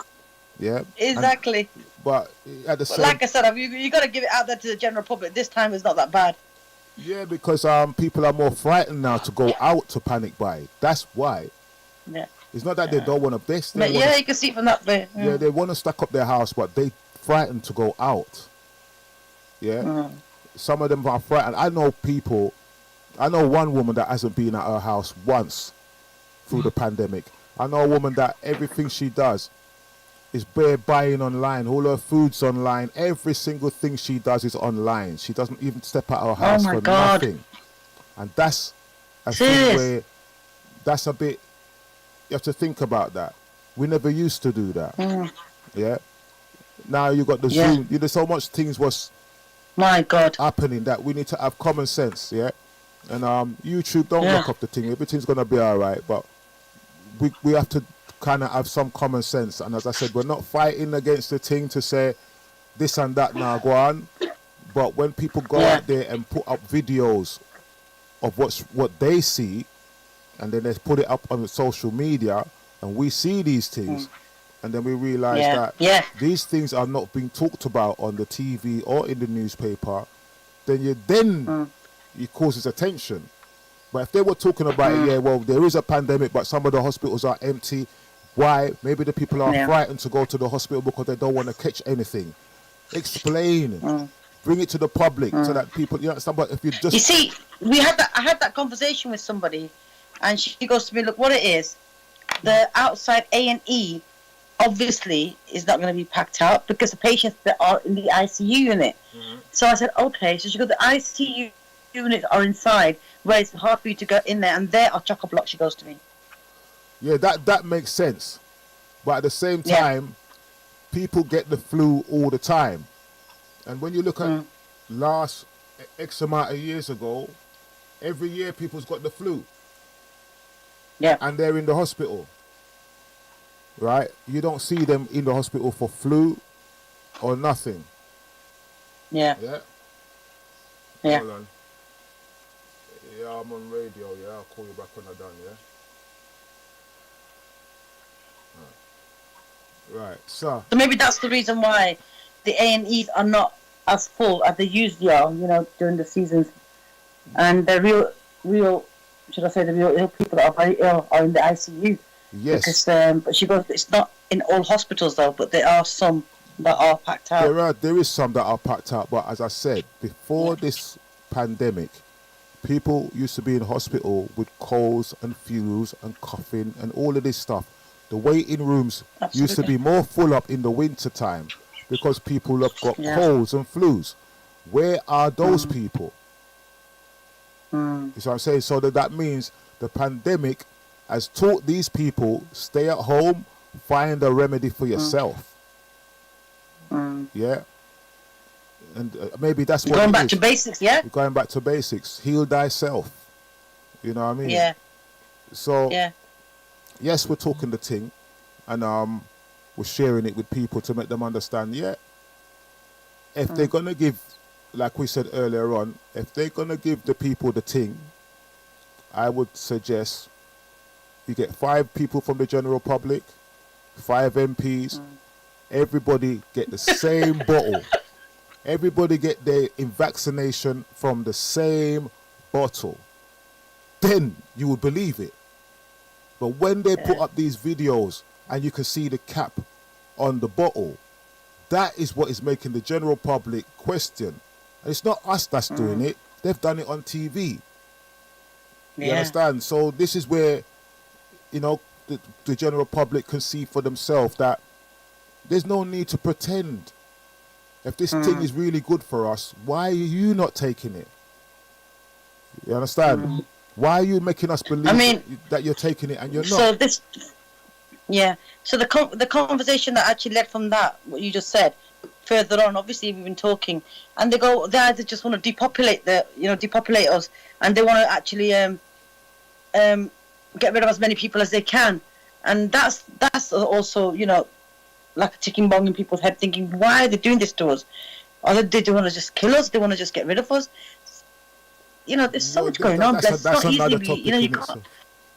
Yeah. Exactly. But at the same, like I said, you got to give it out there to the general public. This time it's not that bad. Yeah, because people are more frightened now to go out to panic buy. That's why. Yeah. It's not that they don't want to best. Yeah, you can see it from that way. Yeah, they want to stack up their house, but they frightened to go out. Yeah. Some of them are frightened. I know one woman that hasn't been at her house once through the pandemic. I know a woman that everything she does is buying online. All her food's online. Every single thing she does is online. She doesn't even step out of her house for nothing. And that's a thing where that's a bit. You have to think about that. We never used to do that. Yeah. Now you got the Zoom. There's so much things was. My God. Happening that we need to have common sense. Yeah. And YouTube, don't look up the thing. Everything's gonna be all right, but we have to kind of have some common sense. And as I said, we're not fighting against the thing to say this and that now go on. But when people go out there and put up videos of what they see, and then they put it up on the social media, and we see these things, and then we realize that these things are not being talked about on the TV or in the newspaper, then it causes attention. But if they were talking about it, well, there is a pandemic, but some of the hospitals are empty. Why? Maybe the people are frightened to go to the hospital because they don't want to catch anything. Explain. Bring it to the public so that people, you understand. But if you just... You see, I had that conversation with somebody, and she goes to me, look, what it is, the outside A&E obviously is not going to be packed out because the patients that are in the ICU unit. So I said, okay. So she goes, the ICU units are inside where it's hard for you to go in there, and there are chock-a-block, she goes to me. Yeah, that makes sense. But at the same time, people get the flu all the time. And when you look at last X amount of years ago, every year people's got the flu. Yeah. And they're in the hospital. Right? You don't see them in the hospital for flu or nothing. Yeah. Yeah? Yeah. Hold on. Yeah, I'm on radio, yeah? I'll call you back when I'm done, yeah? Right, so maybe that's the reason why the A&Es are not as full as they usually are, during the seasons. And the real, should I say, the real ill people that are very ill are in the ICU. Yes. Because, but she goes, it's not in all hospitals though, but there are some that are packed out. There is some that are packed out, but as I said, before this pandemic, people used to be in hospital with colds and flus and coughing and all of this stuff. The waiting rooms used to be more full up in the winter time because people have got colds and flus. Where are those people? You see what I'm saying? So that means the pandemic has taught these people, stay at home, find a remedy for yourself. Yeah? And maybe that's what going back to basics, yeah? You're going back to basics. Heal thyself. You know what I mean? Yeah. So... yes, we're talking the thing, and we're sharing it with people to make them understand, if they're going to give, like we said earlier on, if they're going to give the people the thing, I would suggest you get 5 people from the general public, 5 MPs, everybody get the same bottle. Everybody get their vaccination from the same bottle. Then you will believe it. But when they put up these videos and you can see the cap on the bottle, that is what is making the general public question. And it's not us that's doing it. They've done it on TV. You understand? So this is where, the general public can see for themselves that there's no need to pretend. If this thing is really good for us, why are you not taking it? You understand? Why are you making us believe that you're taking it and you're not? So the conversation that actually led from that, what you just said, further on, obviously we've been talking, and they either just want to depopulate us, and they want to actually get rid of as many people as they can, and that's also like a ticking bomb in people's head, thinking, why are they doing this to us? Or they want to just kill us? They want to just get rid of us? There's so much going on. That's not another easy. Topic You can't.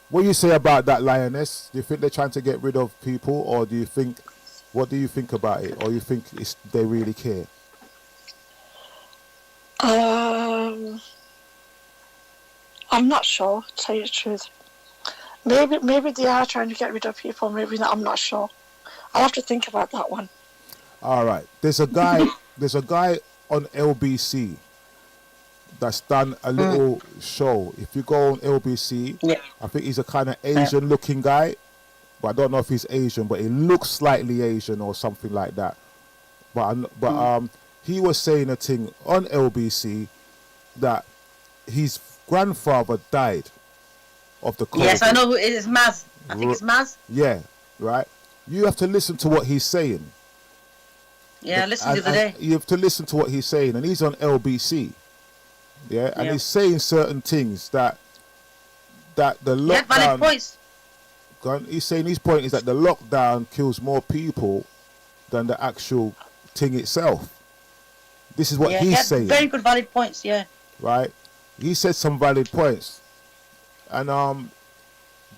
What do you say about that, Lioness? Do you think they're trying to get rid of people, or what do you think about it? Or you think they really care? I'm not sure, to tell you the truth. Maybe they are trying to get rid of people, maybe not, I'm not sure. I'll have to think about that one. All right. There's a guy on LBC that's done a little show. If you go on LBC, I think he's a kind of Asian looking guy, but I don't know if he's Asian, but he looks slightly Asian or something like that. But he was saying a thing on LBC that his grandfather died, of the COVID. Yes, I know who it is. Maz. I think it's Maz. Yeah, right. You have to listen to what he's saying. Yeah, listen the other day. You have to listen to what he's saying, and he's on LBC. Yeah, and he's saying certain things that the lockdown. Yeah, valid points. He's saying his point is that the lockdown kills more people than the actual thing itself. This is what he's saying. Very good valid points. Yeah. Right. He said some valid points, and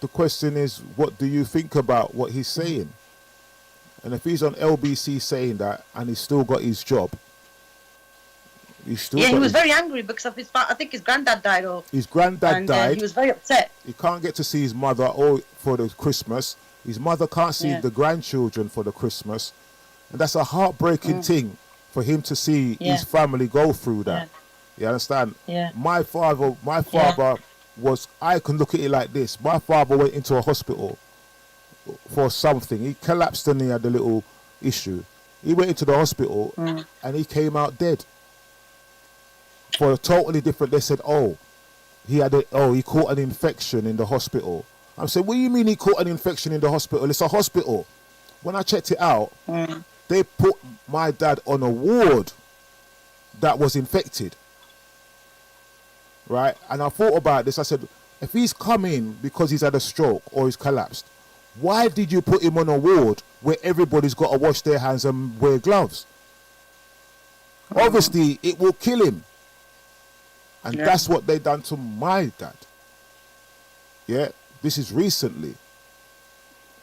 the question is, what do you think about what he's saying? And if he's on LBC saying that, and he's still got his job, he was very angry because of I think his granddad died. His granddad died. He was very upset. He can't get to see his mother for the Christmas. His mother can't see the grandchildren for the Christmas, and that's a heartbreaking thing for him to see his family go through that. You understand? Yeah. My father was. I can look at it like this. My father went into a hospital for something. He collapsed and he had a little issue. He went into the hospital and he came out dead. For a totally different, they said, he caught an infection in the hospital. I'm saying, what do you mean he caught an infection in the hospital? It's a hospital. When I checked it out, they put my dad on a ward that was infected. Right? And I thought about this. I said, if he's come in because he's had a stroke or he's collapsed, why did you put him on a ward where everybody's got to wash their hands and wear gloves? Obviously, it will kill him. And that's what they done to my dad. Yeah, this is recently.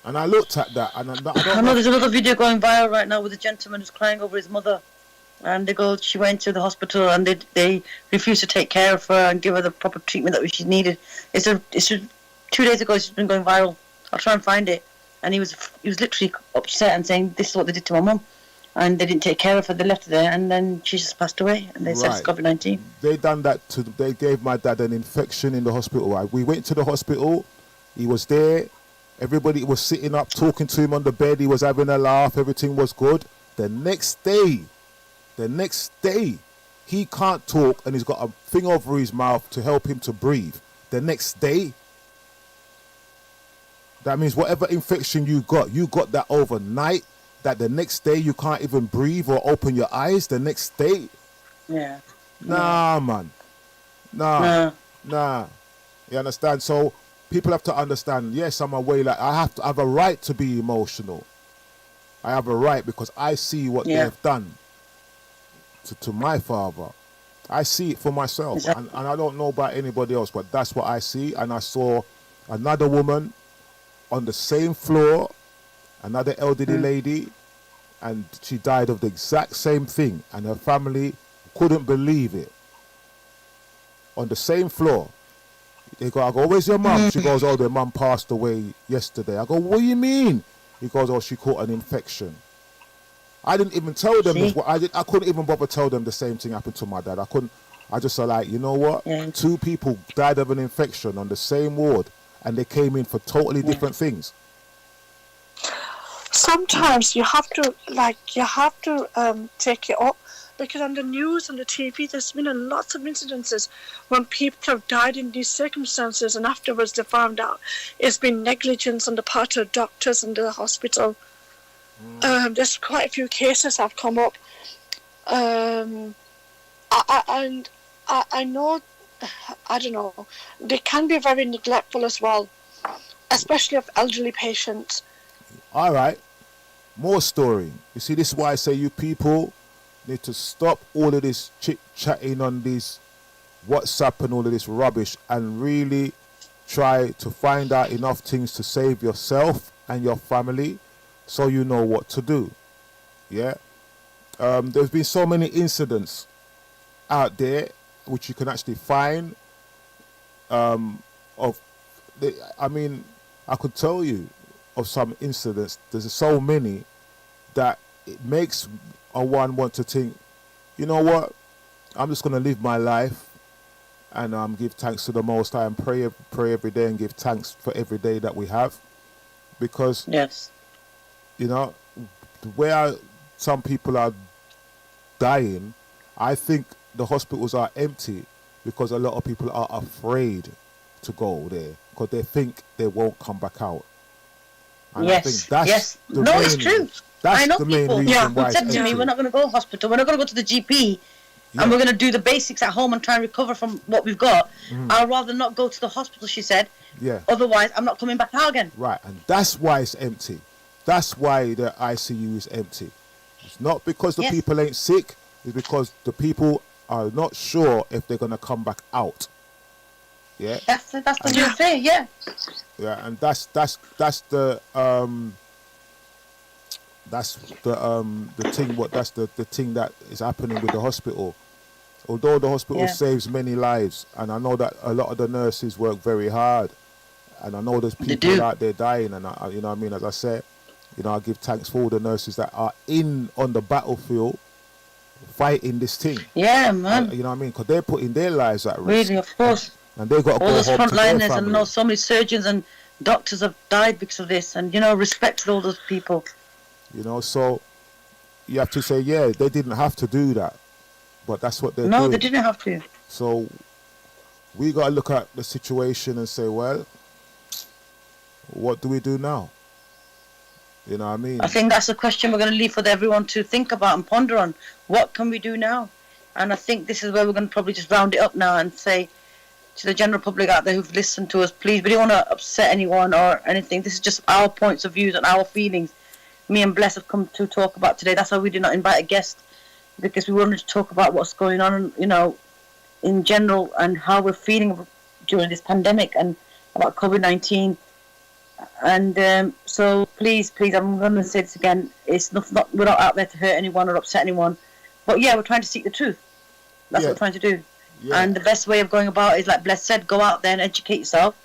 And I looked at that, and I know there's another video going viral right now with a gentleman who's crying over his mother. And she went to the hospital, and they refused to take care of her and give her the proper treatment that she needed. It's 2 days ago. She's been going viral. I'll try and find it. And he was literally upset and saying, this is what they did to my mum. And they didn't take care of her. They left her there, and then she just passed away. And they said it's COVID-19. They done that they gave my dad an infection in the hospital. Right? We went to the hospital. He was there. Everybody was sitting up, talking to him on the bed. He was having a laugh. Everything was good. The next day, he can't talk, and he's got a thing over his mouth to help him to breathe. The next day, that means whatever infection you got that overnight, that the next day you can't even breathe or open your eyes the next day. Yeah. Nah, man. Nah. You understand? So people have to understand, yes, I'm away. Like, I have a right to be emotional. I have a right because I see what they have done to my father. I see it for myself. Exactly. And I don't know about anybody else, but that's what I see. And I saw another woman on the same floor, another elderly lady, and she died of the exact same thing, and her family couldn't believe it. On the same floor. I go, where's your mum? She goes, their mum passed away yesterday. I go, what do you mean? He goes, she caught an infection. I didn't even tell them this. I couldn't even bother tell them the same thing happened to my dad. I just said, like, you know what? 2 people died of an infection on the same ward, and they came in for totally different things. Sometimes you have to take it up, because on the news, on the TV, there's been lots of incidences when people have died in these circumstances, and afterwards they found out it's been negligence on the part of doctors in the hospital. There's quite a few cases have come up. I know, I don't know, they can be very neglectful as well, especially of elderly patients. All right, more story. You see, this is why I say you people need to stop all of this chit-chatting on this WhatsApp and all of this rubbish, and really try to find out enough things to save yourself and your family, so you know what to do. Yeah. There's been so many incidents out there which you can actually find. I could tell you of some incidents. There's so many that it makes one want to think, you know what? I'm just going to live my life and give thanks to the Most High and pray every day and give thanks for every day that we have, because you know, where some people are dying, I think the hospitals are empty because a lot of people are afraid to go there because they think they won't come back out. And yes, I think that's yes. the No, main, it's true. That's I know the main people reason who why said it's to me, empty. we're not going to go to hospital, we're not going to go to the GP, Yeah. and we're going to do the basics at home and try and recover from what we've got. Mm. I'd rather not go to the hospital, she said. Yeah. Otherwise, I'm not coming back out again. Right, and that's why it's empty. That's why the ICU is empty. It's not because the Yes. people ain't sick. It's because the people are not sure if they're going to come back out. Yeah. That's the real thing. Yeah. Yeah, and that's the thing that is happening with the hospital. Although the hospital saves many lives, and I know that a lot of the nurses work very hard, and I know there's people out there dying, and I, you know what I mean, as I said, you know, I give thanks for all the nurses that are on the battlefield fighting this thing. Yeah, man. You know what I mean, because they're putting their lives at risk. Really, of course. And they've got to all go those home to their frontliners, and family. know so many surgeons and doctors have died because of this, and you know, respect to all those people. You know, so you have to say, yeah, they didn't have to do that, but that's what they're doing. No, they didn't have to. So we got to look at the situation and say, well, what do we do now? You know what I mean? I think that's a question we're going to leave for everyone to think about and ponder on. What can we do now? And I think this is where we're going to probably just round it up now and say to the general public out there who've listened to us, please, we don't want to upset anyone or anything. This is just our points of views and our feelings. Me and Bless have come to talk about today. That's why we did not invite a guest, because we wanted to talk about what's going on, you know, in general, and how we're feeling during this pandemic and about COVID-19. And so please, I'm going to say this again. It's not we're not out there to hurt anyone or upset anyone, but yeah, we're trying to seek the truth. That's what we're trying to do. Yeah. And the best way of going about it is, like Bless said, go out there and educate yourself,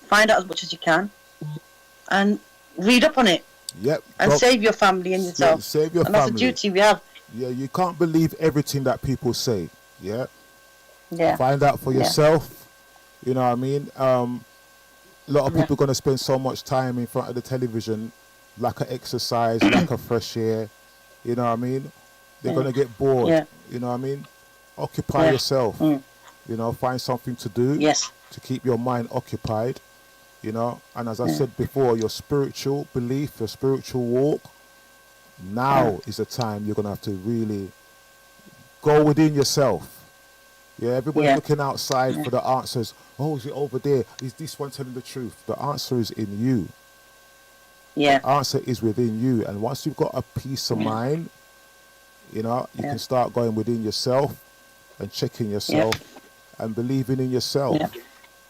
find out as much as you can, and read up on it. Yep. And save your family and yourself. Save your and family. That's a duty we have. Yeah, you can't believe everything that people say. Yeah. Yeah. Find out for yourself. You know what I mean? A lot of people are going to spend so much time in front of the television, lack of exercise, lack of fresh air. You know what I mean? They're going to get bored. Yeah. You know what I mean? Occupy yourself. You know, find something to do to keep your mind occupied. You know, and as I said before, your spiritual belief, your spiritual walk, now is the time you're going to have to really go within yourself. Yeah, everybody's looking outside for the answers. Oh, is it over there? Is this one telling the truth? The answer is in you. Yeah. The answer is within you. And once you've got a peace of mind, you know, you can start going within yourself and checking yourself and believing in yourself.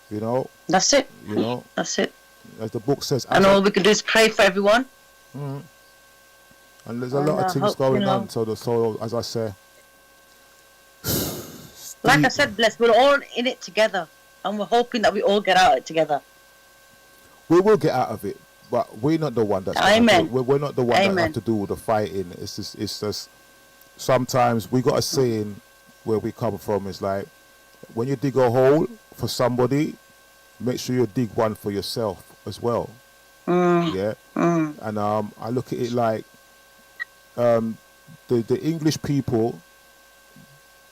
You know? That's it. You know? That's it. As the book says. And all we can do is pray for everyone. And there's a lot of things going on. So as I say, like I said, Bless, we're all in it together, and we're hoping that we all get out of it together. We will get out of it, but we're not the one that's. Amen. We're not the one that have to do with the fighting. It's just sometimes we got a saying where we come from. It's like, when you dig a hole for somebody, make sure you dig one for yourself as well. Yeah. And I look at it like the English people.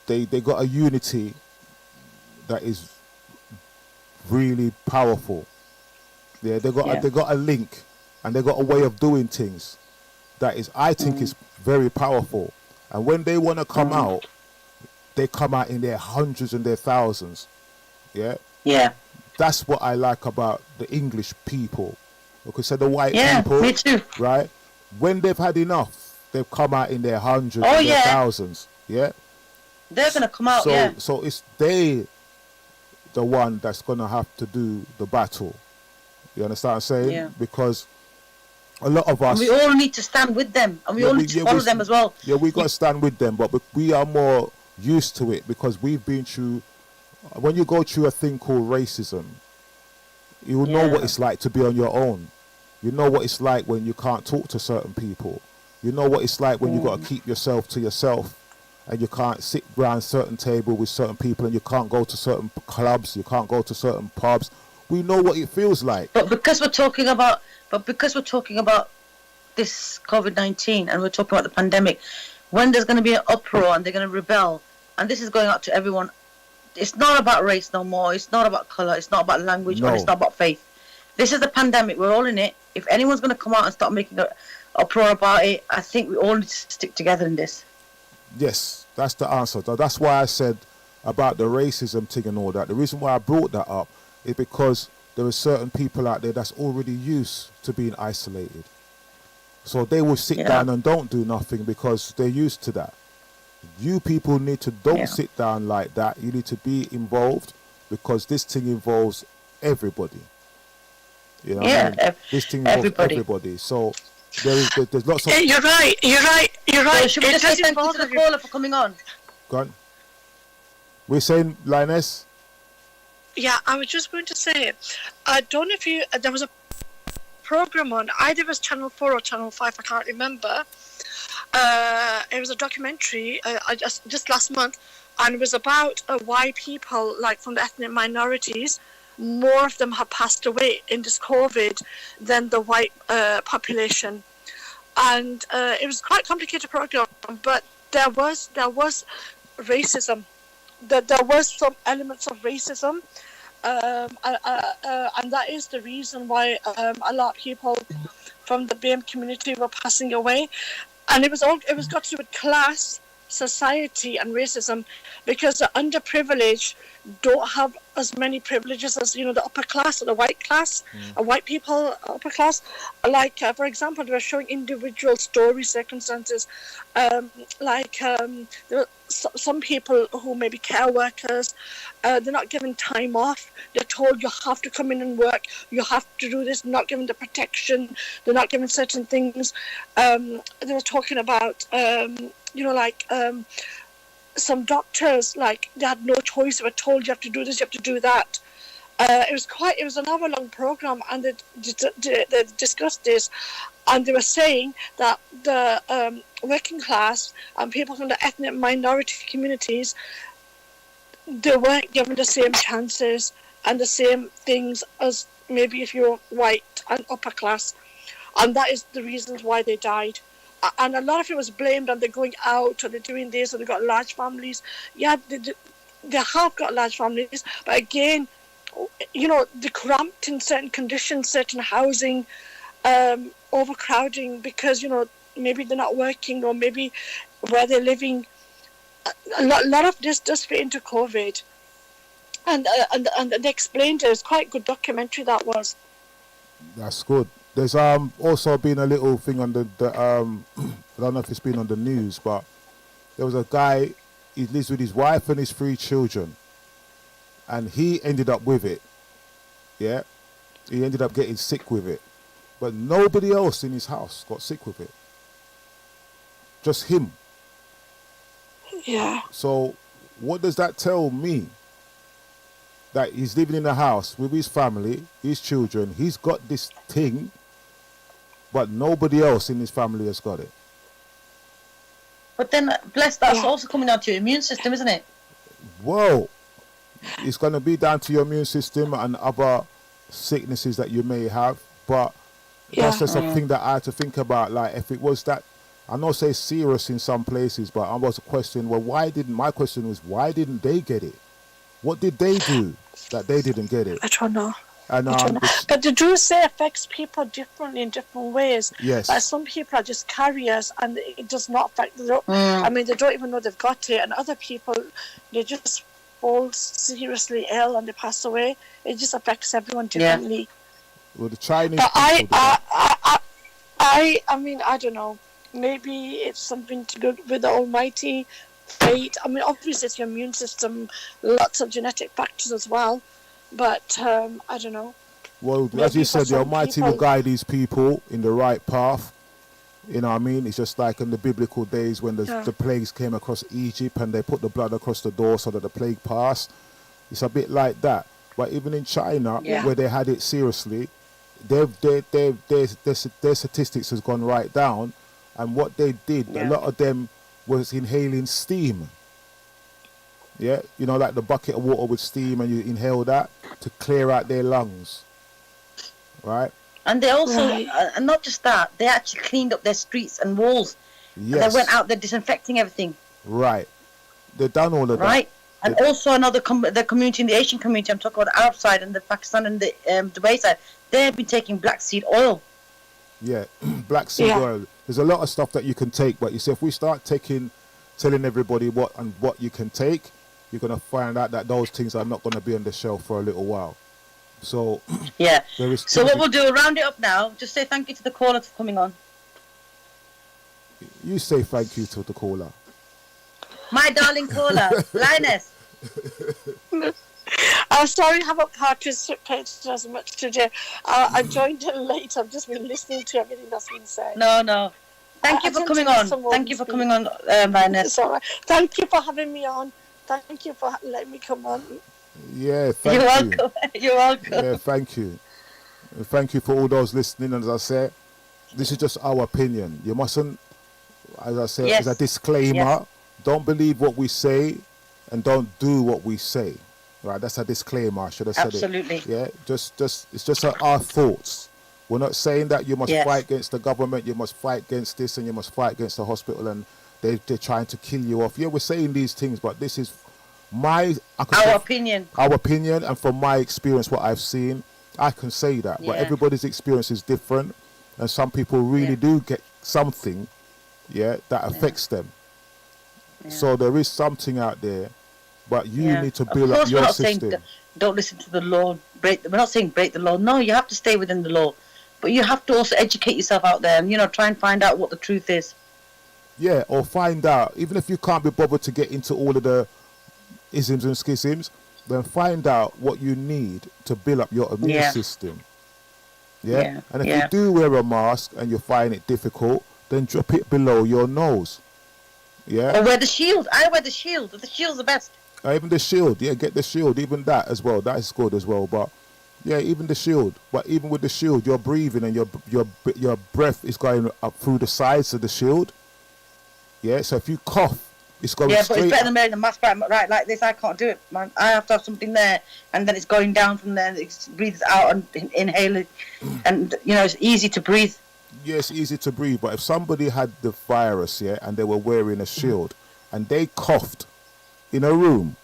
They got a unity that is really powerful. Yeah, they got a link, and they got a way of doing things that is, I think, is very powerful. And when they want to come out, they come out in their hundreds and their thousands. Yeah. Yeah. That's what I like about the English people. Because the white people, me too. Right? When they've had enough, they've come out in their hundreds and their thousands. Yeah. They're gonna come out. So it's the one that's gonna have to do the battle. You understand what I'm saying? Yeah. Because a lot of us, and we all need to stand with them, and we all need to follow them as well. Yeah, we got to stand with them, but we are more used to it because we've been through. When you go through a thing called racism, you will know what it's like to be on your own. You know what it's like when you can't talk to certain people. You know what it's like when you got to keep yourself to yourself, and you can't sit around certain table with certain people, and you can't go to certain clubs, you can't go to certain pubs. We know what it feels like. But because we're talking about this COVID-19, and we're talking about the pandemic, when there's going to be an uproar and they're going to rebel, and this is going out to everyone it's not about race no more. It's not about color. It's not about language. Or it's not about faith. This is the pandemic. We're all in it. If anyone's going to come out and start making an uproar about it, I think we all need to stick together in this. Yes, that's the answer. That's why I said about the racism thing and all that. The reason why I brought that up is because there are certain people out there that's already used to being isolated. So they will sit down and don't do nothing because they're used to that. You people need to don't sit down like that. You need to be involved because this thing involves everybody. You know, this thing involves everybody. So there's lots of. You're right. So should we just say thank you to the caller for coming on? Go on. We're saying, Lioness. Yeah, I was just going to say, I don't know if there was a program on, either it was Channel 4 or Channel 5, I can't remember. It was a documentary just last month, and it was about why people, like from the ethnic minorities, more of them have passed away in this COVID than the white population. And it was quite a complicated program, but there was racism. There was some elements of racism. And that is the reason why a lot of people from the BM community were passing away, and it was got to do with class, society, and racism, because the underprivileged don't have as many privileges as the upper class or the white class, white people upper class. Like for example, they were showing individual story circumstances, there were some people who may be care workers, they're not given time off. They're told you have to come in and work, you have to do this, not given the protection, they're not given certain things. They were talking about some doctors, like they had no choice. They were told you have to do this, you have to do that. It was an hour-long program, and they discussed this, and they were saying that the working class and people from the ethnic minority communities, they weren't given the same chances and the same things as maybe if you're white and upper class, and that is the reasons why they died. And a lot of it was blamed on they're going out, or they're doing this, or they've got large families. Yeah, they have got large families, but again, they're cramped in certain conditions, certain housing, overcrowding, because maybe they're not working, or maybe where they're living. A lot of this does fit into COVID, and they explained it. It was quite a good documentary that was. That's good. There's also been a little thing on the I don't know if it's been on the news, but there was a guy, he lives with his wife and his 3 children, and he ended up with it. Yeah, he ended up getting sick with it, but nobody else in his house got sick with it. Just him. Yeah. So what does that tell me? That he's living in a house with his family, his children, he's got this thing, but nobody else in his family has got it. But then, that's also coming down to your immune system, isn't it? Well, it's going to be down to your immune system and other sicknesses that you may have, but that's just a thing that I had to think about. Like, if it was that, I know say serious in some places, but I was a question, my question was, why didn't they get it? What did they do that they didn't get it? I don't know. And, but the do say affects people differently in different ways. Yes. Like some people are just carriers, and it does not affect them. I mean, they don't even know they've got it. And other people, they just fall seriously ill and they pass away. It just affects everyone differently. Yeah. Well, the Chinese. But I mean, I don't know. Maybe it's something to do with the Almighty fate. I mean, obviously it's your immune system, lots of genetic factors as well. But I don't know. Well, as you said, the Almighty will guide these people in the right path. You know what I mean? It's just like in the biblical days when the plagues came across Egypt and they put the blood across the door so that the plague passed. It's a bit like that. But even in China, where they had it seriously, their statistics has gone right down. And what they did, a lot of them was inhaling steam. Yeah, like the bucket of water with steam, and you inhale that to clear out their lungs. Right? And they also, and not just that, they actually cleaned up their streets and walls. Yes. And they went out there disinfecting everything. Right. They've done all of that. Right. And also another the community in the Asian community, I'm talking about the Arab side and the Pakistan and the Dubai side, they have been taking black seed oil. Yeah, black seed oil. There's a lot of stuff that you can take, but you see, if we start telling everybody what you can take, you're going to find out that those things are not going to be on the shelf for a little while. So yeah. So what we'll do, we'll round it up now. Just say thank you to the caller for coming on. You say thank you to the caller. My darling caller, Lioness. I'm sorry I haven't participated as much today. I joined in late. I've just been listening to everything that's been said. No. Thank you for coming on. Thank you for coming on, Lioness. It's all right. Thank you for having me on. Thank you for letting me come on. Yeah, thank you. You're welcome. You're welcome. Yeah, thank you. And thank you for all those listening. And as I said, this is just our opinion. You mustn't, as I said, as a disclaimer, don't believe what we say and don't do what we say. Right, that's a disclaimer. I should have said Absolutely. it. Yeah, just it's just our thoughts. We're not saying that you must fight against the government, you must fight against this, and you must fight against the hospital, and they're trying to kill you off. Yeah, we're saying these things, but this is our opinion. Our opinion, and from my experience, what I've seen, I can say that. But everybody's experience is different, and some people really do get something, that affects them. Yeah. So there is something out there. But you need to build up your system. Saying don't listen to the law. We're not saying break the law. No, you have to stay within the law. But you have to also educate yourself out there and, try and find out what the truth is. Yeah, or find out. Even if you can't be bothered to get into all of the isms and schisms, then find out what you need to build up your immune system. Yeah? And if you do wear a mask and you find it difficult, then drop it below your nose. Yeah? Or wear the shield. I wear the shield. The shield's the best. Even the shield, get the shield, even that as well. That is good as well. But even the shield. But even with the shield, you're breathing and your breath is going up through the sides of the shield. Yeah, so if you cough, it's going straight. Yeah, but it's better than wearing the mask right like this. I can't do it, man. I have to have something there, and then it's going down from there. It breathes out and inhale it, and it's easy to breathe. Yeah, it's easy to breathe. But if somebody had the virus, and they were wearing a shield, and they coughed in a room,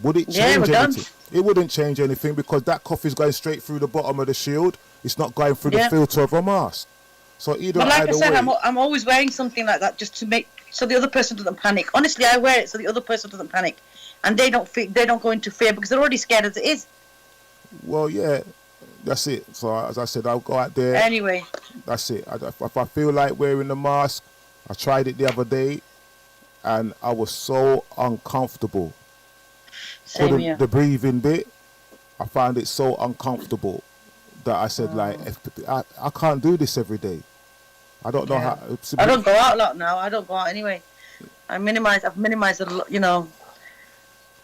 would it change anything? It wouldn't change anything because that cough is going straight through the bottom of the shield. It's not going through the filter of a mask. So either way, I'm always wearing something like that just to make so the other person doesn't panic. Honestly, I wear it so the other person doesn't panic, and they don't go into fear because they're already scared as it is. Well, that's it. So as I said, I'll go out there. Anyway, that's it. If I feel like wearing the mask, I tried it the other day. And I was so uncomfortable. Same here. The breathing bit, I found it so uncomfortable that I said, I can't do this every day. I don't know how. I don't go out a lot now. I don't go out anyway. I've minimized a lot,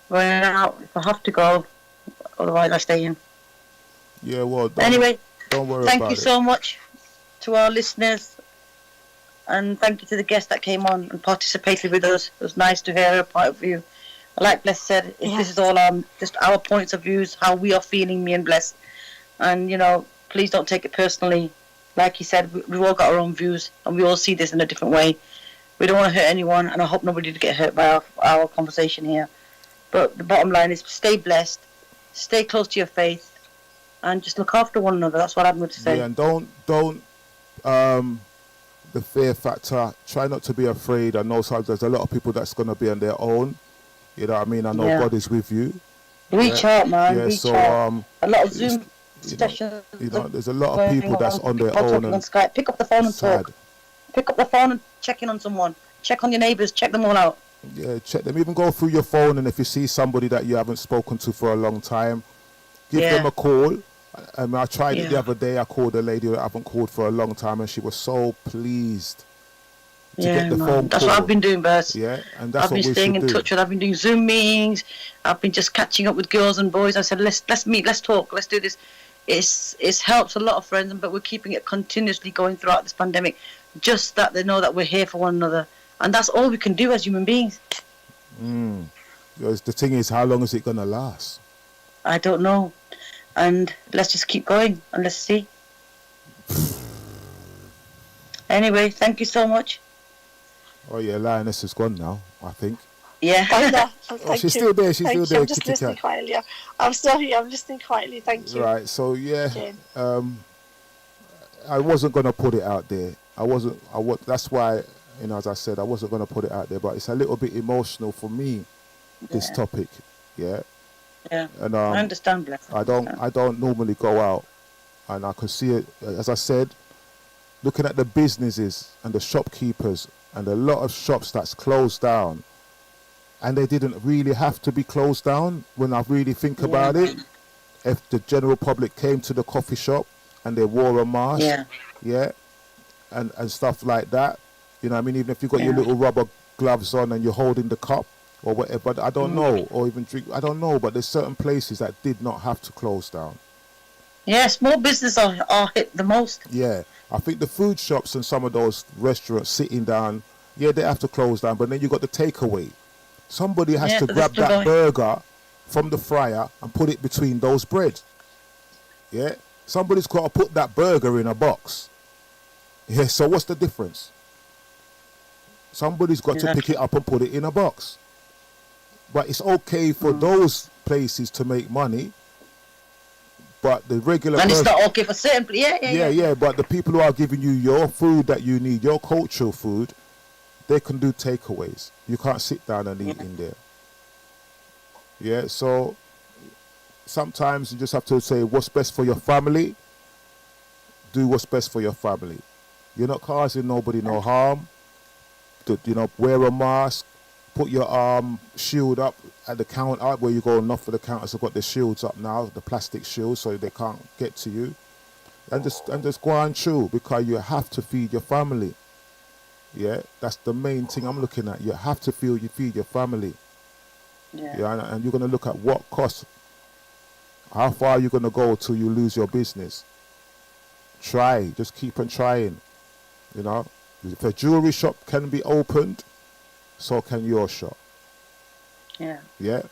going out if I have to go. Otherwise, I stay in. Yeah, well, anyway, don't worry about it. Thank you so much to our listeners. And thank you to the guest that came on and participated with us. It was nice to hear her point of view. Like Bless said, this is all just our points of views, how we are feeling, me and Bless. And, please don't take it personally. Like he said, we've all got our own views and we all see this in a different way. We don't want to hurt anyone and I hope nobody to get hurt by our conversation here. But the bottom line is stay blessed, stay close to your faith, and just look after one another. That's what I'm going to say. Yeah, and don't the fear factor, try not to be afraid. I know sometimes there's a lot of people that's going to be on their own. You know what I mean? I know God is with you. Reach out, man. Reach out. A lot of Zoom sessions. There's a lot of people that's on their own. And Skype. Pick up the phone and talk. Pick up the phone and check in on someone. Check on your neighbours. Check them all out. Yeah, check them. Even go through your phone, and if you see somebody that you haven't spoken to for a long time, give them a call. I tried it the other day. I called a lady that I haven't called for a long time, and she was so pleased to get the phone call. That's what I've been doing, Bert. Yeah, and that's I've been staying in touch with. I've been doing Zoom meetings. I've been just catching up with girls and boys. I said, let's meet, let's talk, let's do this. It's helped a lot of friends, but we're keeping it continuously going throughout this pandemic. Just that they know that we're here for one another, and that's all we can do as human beings. Because the thing is, how long is it gonna last? I don't know. And let's just keep going and let's see. Anyway, thank you so much. Oh yeah, Lioness is gone now, I think. Yeah. Thank she's you. still there. She's Thank still you. there. I'm just Kitty listening cat. quietly. I'm still here. I'm listening quietly. Thank you. Right. So yeah, Jane. I wasn't gonna put it out there. That's why, as I said, I wasn't gonna put it out there. But it's a little bit emotional for me. This topic, yeah. Yeah. And I understand, bless. I don't normally go out, and I could see it. As I said, looking at the businesses and the shopkeepers and a lot of shops that's closed down, and they didn't really have to be closed down. When I really think about it, if the general public came to the coffee shop and they wore a mask, and stuff like that, you know what I mean? Even if you got your little rubber gloves on and you're holding the cup or whatever, but I don't know, or even drink, I don't know, but there's certain places that did not have to close down. Yeah, small business are hit the most. Yeah, I think the food shops and some of those restaurants sitting down, they have to close down, but then you got the takeaway. Somebody has to grab that burger from the fryer and put it between those bread. Yeah, somebody's got to put that burger in a box. Yeah, so what's the difference? Somebody's got to pick it up and put it in a box. But it's okay for those places to make money, but the regular and it's not okay for certain people. Yeah. But the people who are giving you your food that you need, your cultural food, they can do takeaways. You can't sit down and eat in there. Yeah, so sometimes you just have to say what's best for your family. Do what's best for your family. You're not causing nobody no harm. Wear a mask. Put your shield up at the counter where you go. Enough for the counters have got the shields up now, the plastic shields, so they can't get to you. And just go on through, because you have to feed your family. Yeah, that's the main thing I'm looking at. You have to feed your family. Yeah, and you're going to look at what cost. How far are you going to go till you lose your business? Try, just keep on trying. If a jewelry shop can be opened, so can your shop. Yeah. Yeah,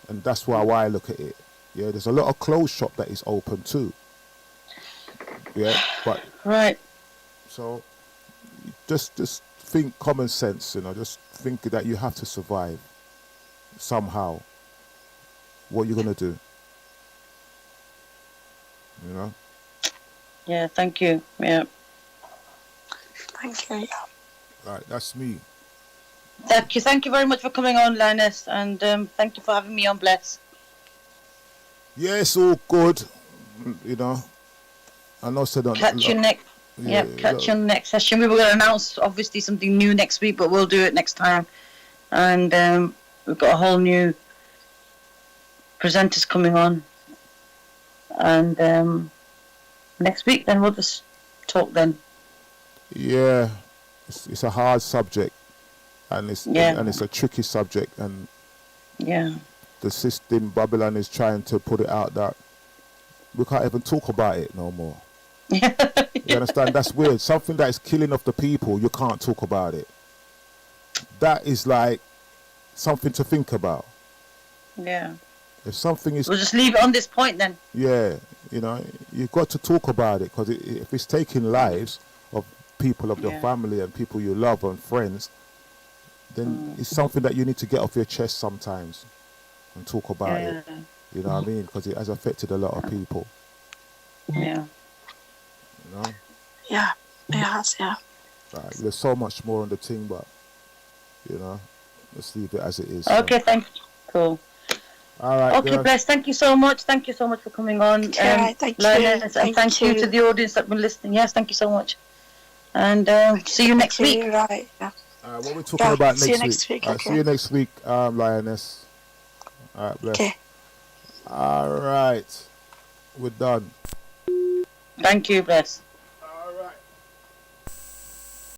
and that's why I look at it. Yeah, there's a lot of clothes shop that is open too. Yeah, but right. So just think common sense. Just think that you have to survive somehow. What you're gonna do? Yeah. Thank you. Yeah. Thank you. Right, that's me. Thank you very much for coming on, Lioness, and thank you for having me on, Bless. Yeah, it's all good. I know said catch you next. Catch you on the next session. We were going to announce obviously something new next week, but we'll do it next time. And we've got a whole new presenters coming on. And next week, then we'll just talk then. Yeah, it's a hard subject, and it's a tricky subject, and the system Babylon is trying to put it out that we can't even talk about it no more. You understand? That's weird. Something that is killing off the people, you can't talk about it. That is like something to think about. Yeah. If something is, we'll just leave it on this point then. Yeah, you've got to talk about it, because if it's taking lives of people of your family and people you love and friends, then it's something that you need to get off your chest sometimes and talk about it. You know what I mean? Because it has affected a lot of people. Yeah. Yeah, it has, yeah. Right, there's so much more on the thing, but, let's leave it as it is. Okay, thanks. Cool. All right. Okay, Bless. Thank you so much. Thank you so much for coming on. Thank you. And thank you to the audience that been listening. Yes, thank you so much. And see you next week. Right. Yeah. What we're talking about see you next week. See you next week, Lioness. All right, Bless. Okay. All right. We're done. Thank you, Bless.